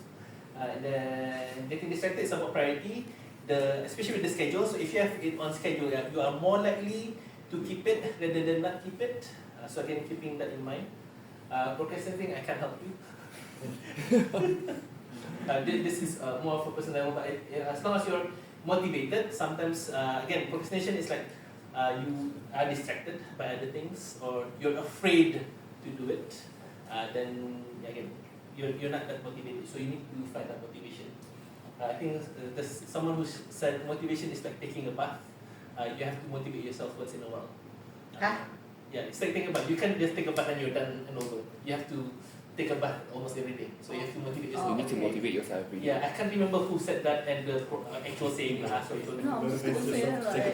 And then getting distracted is about priority. Especially with the schedule. So if you have it on schedule, you are more likely to keep it rather than not keep it. So again, keeping that in mind. Procrastinating, I can't help you. This is more of a personal level, but as long as you're motivated, sometimes again procrastination is like you are distracted by other things or you're afraid to do it. Then again, you're not that motivated, so you need to find that motivation. I think there's someone who said motivation is like taking a bath. you have to motivate yourself once in a while. Huh? Yeah, it's like taking a bath. You can't just take a bath and you're done and over. You have to take a bath almost every day. So you have to motivate yourself. You need to okay. motivate yourself every day. Yeah, I can't remember who said that and the actual saying lah. So No, I'm just gonna say like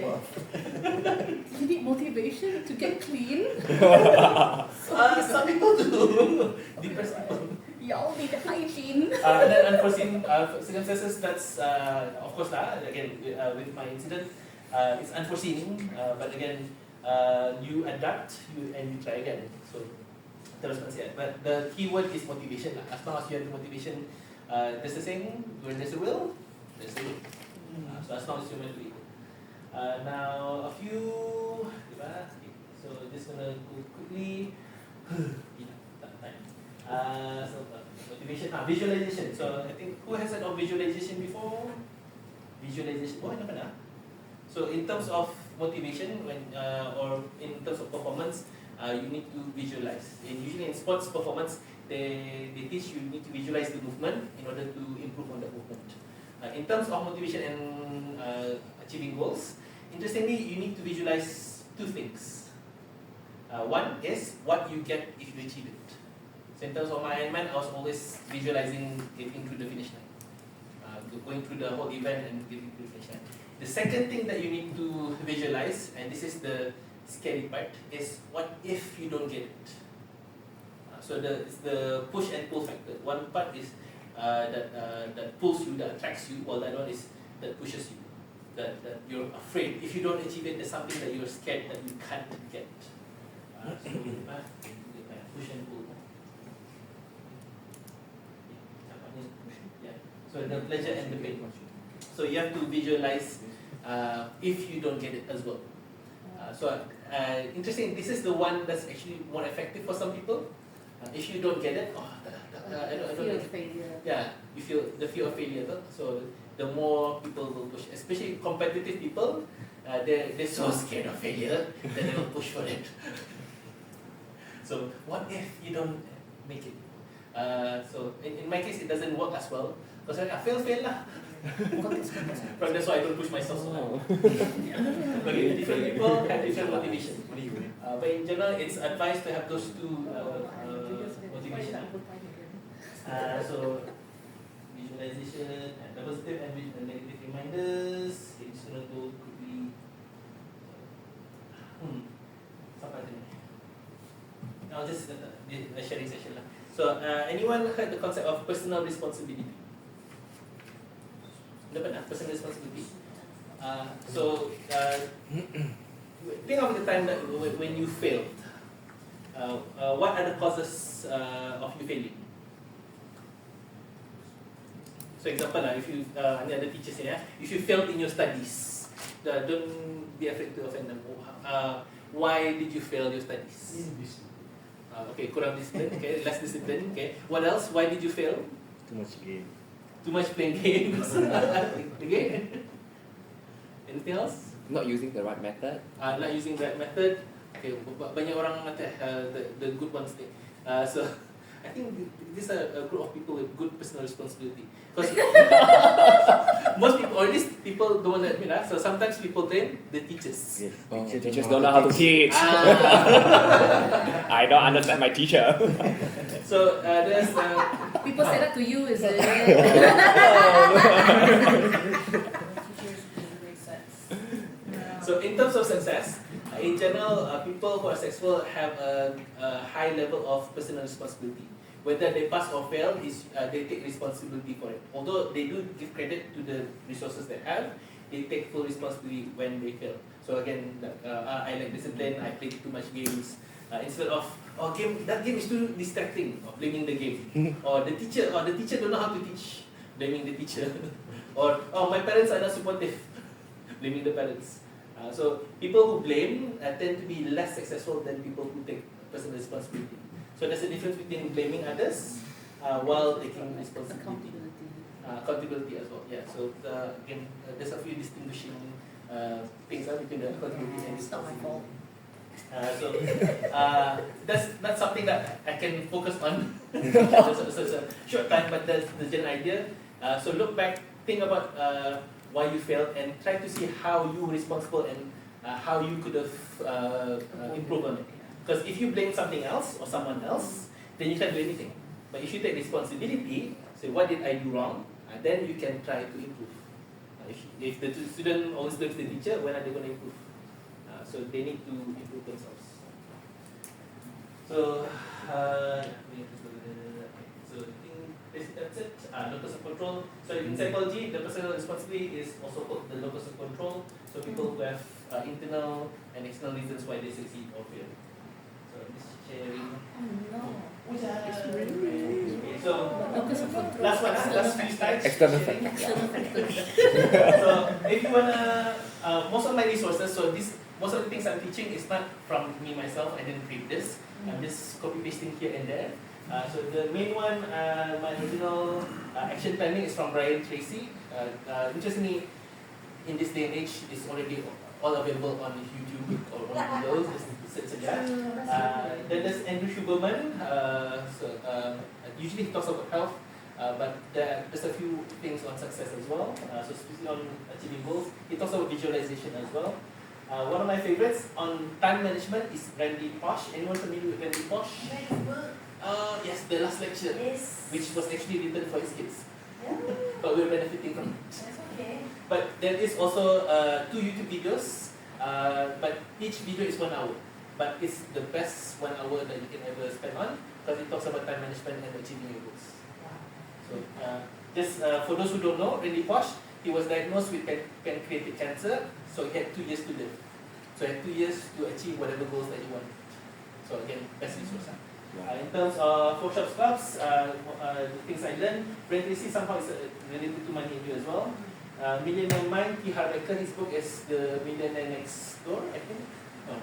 you need motivation to get clean. some people do. Depressed people. Y'all need hygiene. And then unforeseen circumstances. That's of course lah. Again, with my incident, it's unforeseen. But again, you adapt, and you try again. So terus masih. But the key word is motivation lah. As long as you have the motivation, there's a saying: when there's a will, there's a way. So as long as you motivate. Now a few. So just gonna go quickly. So motivation, visualization. So I think who has heard of visualization before? Visualization. Oh, no. So in terms of motivation, when or in terms of performance, you need to visualize. And usually in sports performance, they teach you need to visualize the movement in order to improve on the movement. In terms of motivation and achieving goals, interestingly, you need to visualize two things. One is what you get if you achieve it. So in terms of my Ironman, I was always visualizing getting through the finish line, going through the whole event and getting through the finish line. The second thing that you need to visualize, and this is the scary part, is what if you don't get it? So it's the push and pull factor. One part is that pulls you, that attracts you, while the other one is that pushes you, that you're afraid. If you don't achieve it, there's something that you're scared that you can't get. So push and pull. Yeah. So the pleasure and the pain. So you have to visualize if you don't get it as well. Interesting. This is the one that's actually more effective for some people. If you don't get it, I don't Fear like of it. failure. Yeah, you feel the fear of failure. So the more people will push, especially competitive people, they're so scared of failure that they will push for it. So what if you don't make it? So in my case, it doesn't work as well. Because I fail lah. But that's why I don't push myself so much. Okay, different people have different motivation. But in general, it's advised to have those two motivation. So visualization and the positive and negative reminders. Okay, just gonna go quickly. Sampai sini. I'll just a sharing session lah. So anyone heard the concept of personal responsibility? Personal responsibility. Think of the time that when you failed. What are the causes of you failing? So example if you any other teachers here, if you failed in your studies, don't be afraid to offend them. Why did you fail your studies? Okay, kurang discipline. Okay, less discipline. Okay, what else? Why did you fail? Too much game. Too much playing games. Okay. Anything else? Not using the right method. Not using the right method. Okay, banyak orang the good ones ni. So I think these are a group of people with good personal responsibility. Because most people, or at least people don't want to admit, so sometimes people blame the teachers. Yes. Teachers don't know how to teach. I don't understand my teacher. So there's People say that to you, is it? So in terms of success, in general, people who are successful have a high level of personal responsibility. Whether they pass or fail, they take responsibility for it. Although they do give credit to the resources they have, they take full responsibility when they fail. So again, I lack discipline, I played too much games. Instead of that game is too distracting, or blaming the game, or the teacher don't know how to teach, blaming the teacher, or my parents are not supportive, blaming the parents. So people who blame tend to be less successful than people who take personal responsibility. So there's a difference between blaming others while taking responsibility. Accountability as well. Yeah. So again, there's a few distinguishing things between the accountability and responsibility. That's something that I can focus on. So it's a short time, but that's the general idea. So look back, think about why you failed, and try to see how you were responsible and how you could have improved on it. Because if you blame something else or someone else, then you can't do anything. But if you take responsibility, say what did I do wrong, then you can try to improve. If the student always blames the teacher, when are they going to improve? So they need to improve themselves. So, so I think basically that's it. Locus of control. So in psychology, the personal responsibility is also called the locus of control. So people who have internal and external reasons why they succeed or fail. So I'm just sharing. Okay, so last one, last few slides. External factors. So if you wanna, most of my resources. So most of the things I'm teaching is not from me myself. I didn't create this. I'm just copy pasting here and there. So the main one, my original action planning is from Brian Tracy. Interestingly, in this day and age, it's already all available on YouTube or on Google. Just search that. Then there's Andrew Huberman. Usually he talks about health, but there's a few things on success as well. So especially on achieving goals, he talks about visualization as well. One of my favorites on time management is Randy Pausch. Anyone familiar with Randy Pausch? Yes, the last lecture, which was actually written for his kids. But we're benefiting from it. That's okay. But there is also 2 YouTube videos, but each video is 1 hour. But it's the best 1 hour that you can ever spend on, because it talks about time management and achieving your goals. So just for those who don't know, Randy Pausch, he was diagnosed with pancreatic cancer, so he had 2 years to live. So he had 2 years to achieve whatever goals that he wanted. So again, best resource. In terms of workshops, clubs, the things I learned, Brent Tracy somehow is related to money as well. Millionaire Mind, T. Harv Eker, his book is The Millionaire Next Door, I think. No,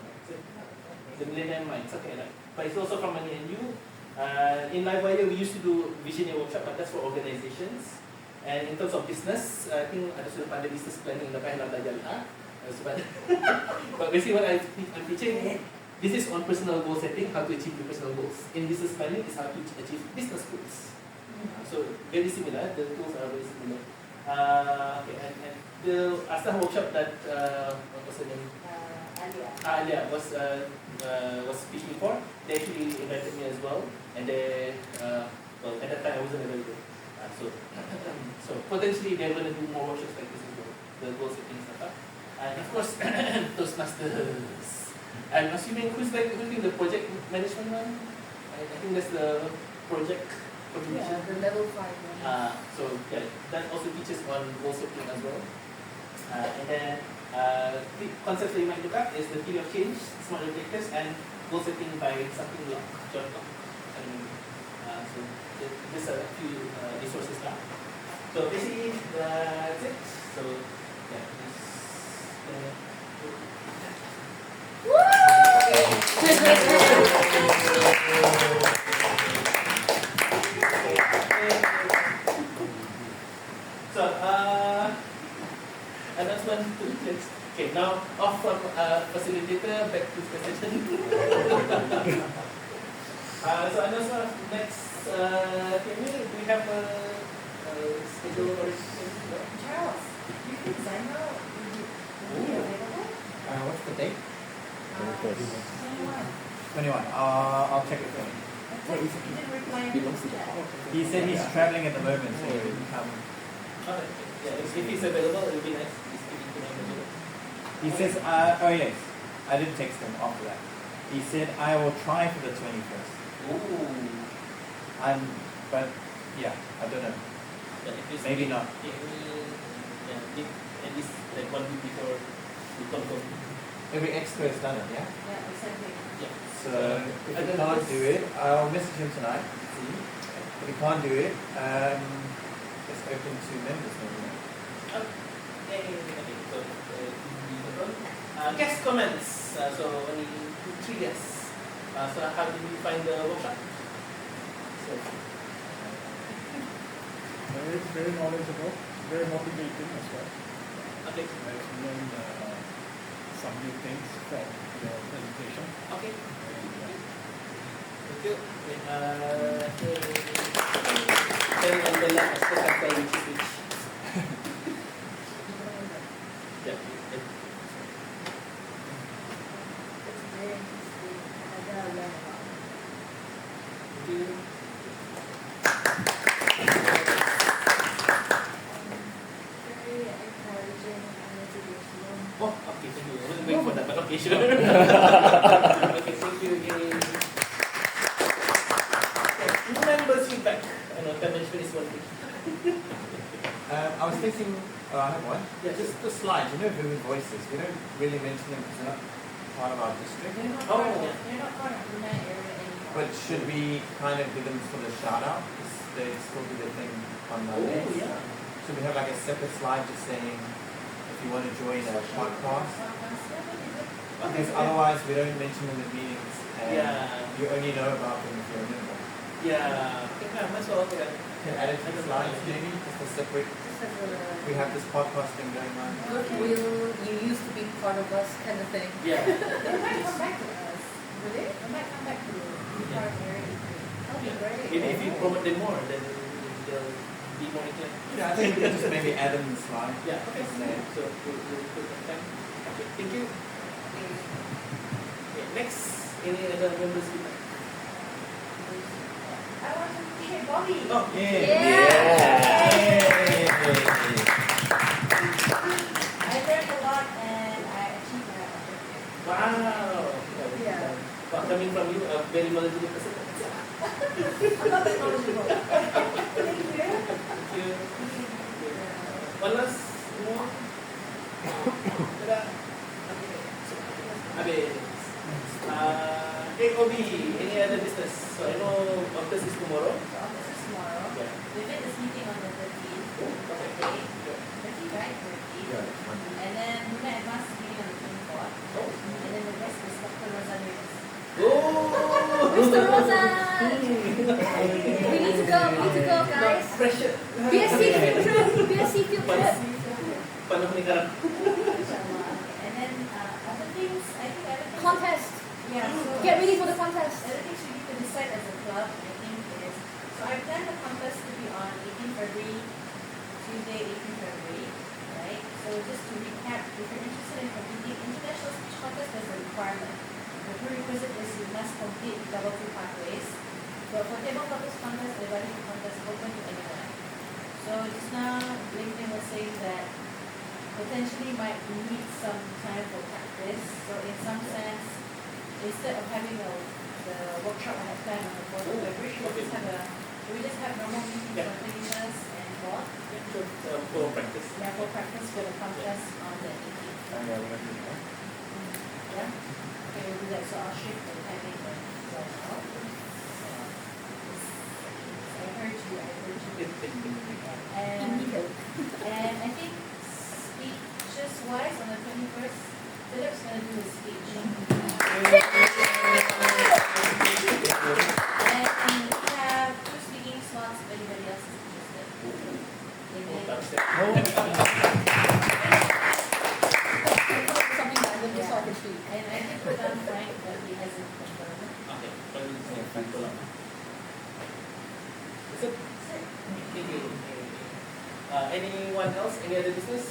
The Millionaire Mind, something like that. But it's also from Money and You. In Livewire, we used to do visionary workshop, but that's for organizations. And in terms of business, I think ada sudah pandai business planning lepas nak belajar but basically what I'm teaching, this is on personal goal setting, how to achieve your personal goals. In business planning is how to achieve business goals. So very similar, the tools are very similar. Okay, and the Asta workshop that what was her name? Alia was speaking for. They actually invited me as well, and they well at that time I wasn't available. So potentially they're going to do more workshops like this as well, the goal setting stuff. And of course, toastmasters. I'm assuming who's doing the project management one? I think that's the project coordination. Yeah, the level 5 one. So yeah, that also teaches on goal setting as well. And then the concepts that you might look at is the theory of change, smart objectives, and goal setting by something like John Locke. So these are a few resources now. So basically that's it. So yeah, so announcement to kids. Okay, now off from facilitator back to presentation. So announcement of next we have a schedule or Charles, you think Zainal will be available? What's the date? 21. 21. I'll check it for him. I think he didn't reply in the chat. He said he's traveling at the moment, so he will come. Yeah, if he's available, it would be nice. He says, oh yes, I did text him after that. He said, I will try for the 21st. Ooh. But yeah, I don't know. Maybe not. At least like 1 week before we confirm. Every expo is done, yeah? Yeah, exactly. Yeah. So if you can't do it, I'll message him tonight. See. If you can't do it, it's open to members maybe. Guest comments. So only 3 guests. So how did you find the workshop? So, Very knowledgeable, very motivating as well. okay. I've learned some new things from your presentation. Okay. Thank you. Then on the left, which is which. Okay, sure. Okay, thank you again. Okay, members feedback. I know Tam mentioned is one thing. I was thinking, I have one. Yeah. Just the slides, vivid voices. We don't really mention them because they're not part of our district. They're not Oh, part of, yeah. they're not part of Brunei area anymore. But should we kind of do them for the shout out? Because they still do their thing on Monday. Oh, yeah. Should we have like a separate slide just saying if you want to join a podcast? Because otherwise we don't mention them in meetings and Yeah. you only know about them if you're a member. Yeah. Okay, might as well. Yeah. Can add it to the slides maybe, just a separate, we have this podcast thing going on. You used to be part of us kind of thing. Yeah. They might come back to us. Really? They might come back to be part of area 3. That'll be great. Maybe if you promote them more, then they'll be more inclined. Yeah, I think we can just maybe add them in the slide. Yeah, okay. Yeah. So we'll put that time. Okay, thank you. Okay, next, any other members feedback? I want to hear Bobby. Oh, I learned a lot and I achieved my objective. wow. Yeah. But coming from you, a very knowledgeable person. I'm not that knowledgeable. Thank you. Thank you. One last more. Ada. Habis. AOB, any other business? So I know office is tomorrow. So office is tomorrow. Yeah. We did this meeting on the 13th. Okay. Okay. 13th, right? 13th. And then we met mass meeting on the 24th. Oh. And then the rest is Dr. Rosario. Oh! Mr. Rosa! We need to go, guys. Pressure. BSC field trip. Paano meninggal? Inshallah. And then other things, I think everything. Contest. Yeah, so Get ready for the contest. other things we need to decide as a club, I think is, so I planned the contest to be on 18 February, Tuesday, 18 February, right? So just to recap, if you're interested in competing, international speech contest is a requirement. The prerequisite is you must complete double 2 pathways. But for table topics contest, the writing contest is open to anyone. So just now, LinkedIn was saying that potentially might need some time for practice. So in some sense, instead of having the workshop I had planned on the 4th of February, we just have normal meetings Yeah. on 31st and 4th. For practice. Yeah, for practice for the contest on the 18th. Yeah? Okay, we'll do that. So I'll shift the timing right now. So I heard you. And I think speeches-wise, on the 21st, Philip's going to do his speech. And we have 2 speaking slots if anybody else is interested. Something that I would just offer to. And I did put down Frank, but he hasn't confirmed. Okay. Is it? Thank you. Anyone else? Any other business?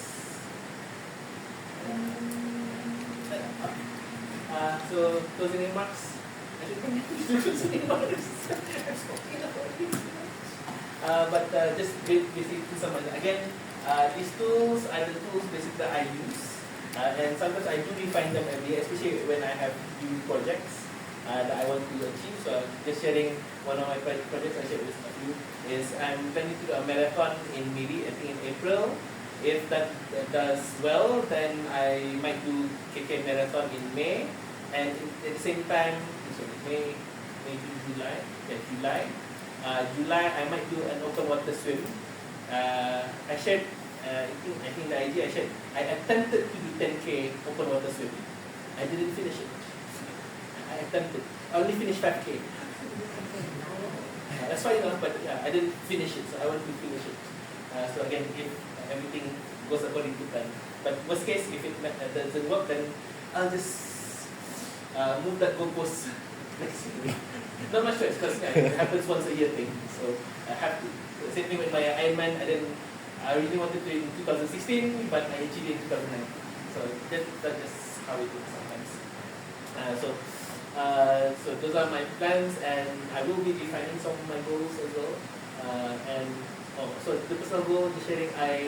So closing remarks. I should think closing remarks. But just basically to summarize again, these tools are the tools basically that I use, and sometimes I do refine them every year, especially when I have new projects that I want to achieve. So just sharing one of my projects I shared with you is I'm planning to do a marathon in maybe I think in April. If that does well, then I might do KK marathon in May, and at the same time, sorry, maybe July. Yeah, July I might do an open water swim. I shared. I think the idea I shared. I attempted to do 10K open water swim. I didn't finish it. I attempted. I only finished 5K. That's why but yeah, I didn't finish it, so I want to finish it. So again, if everything goes according to plan. But worst case, if it doesn't work, then I'll just move that goalpost next year. Not much choice, because it happens once a year thing. So I have to. Same thing with my Ironman. I really wanted to in 2016, but I achieved it in 2019. So that's just how it is sometimes. So those are my plans, and I will be defining some of my goals as well. So the personal goal, the sharing, I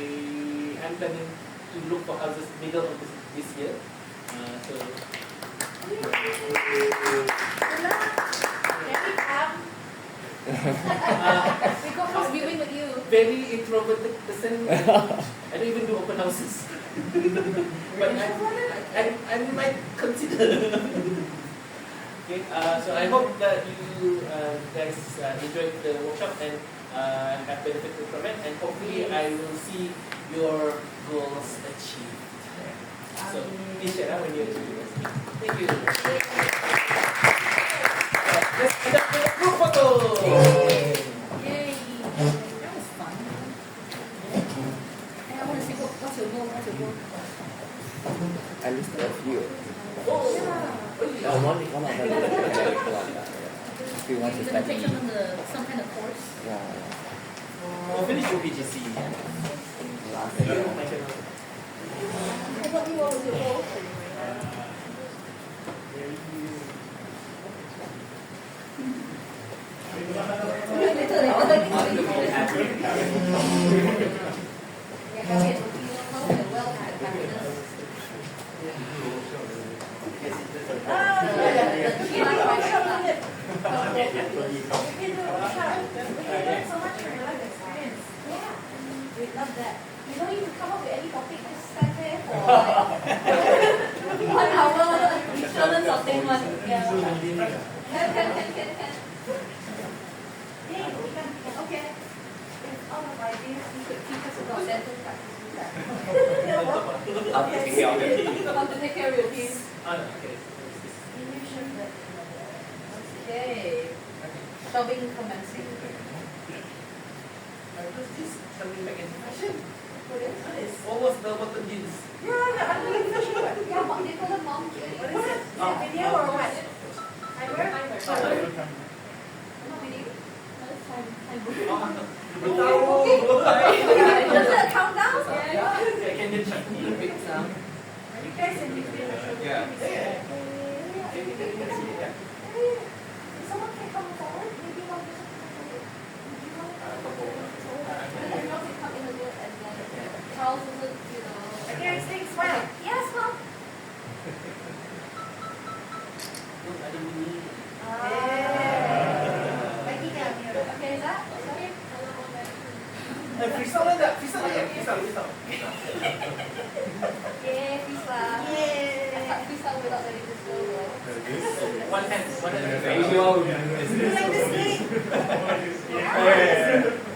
am planning to look for houses middle of this year. So We go house viewing with you. very introverted person. I don't even do open houses. But I might consider. Okay, so I hope that you guys enjoyed the workshop and have benefited from it, and hopefully I will see your goals achieved. So please share when you achieve it. Thank you. Let's conduct the group photo. Yay! That was fun. And I want to see what's your goal, what's your goal? I listed a few. Oh, One of them is the American one. If you want to You're going to take study. some kind of course? Yeah. oh, finish your PGC. Last Thank you, year. my channel. I thought you what was your goal? We love that. You know, you can come up with any topic, just stand there for like 1 hour insurance or thing one. Yeah. Can. Yay, we can. Okay. If all of my ideas you could teach us about dental practice. I'll take care of it. How to take care of your teeth. Okay. Okay. Shoving commencing. What's this? Something back into fashion. What is? What was the button jeans? Yeah, I'm really fashion. Yeah, but they call it mom. What is it? Is it video or what? Timer? Not video. Time. Just a countdown? Can you check me? Are you guys in between? Yeah. Someone can come forward? Maybe one person can come forward? Charles isn't, you know. Okay, stay smile. Yes, mom. Lagi dah. Okay, is that? Sorry. Freestyle enggak? Freestyle. Yeah, freestyle. Yay. I can't freestyle without letting this go. One hand. You like this, Lee? Yeah.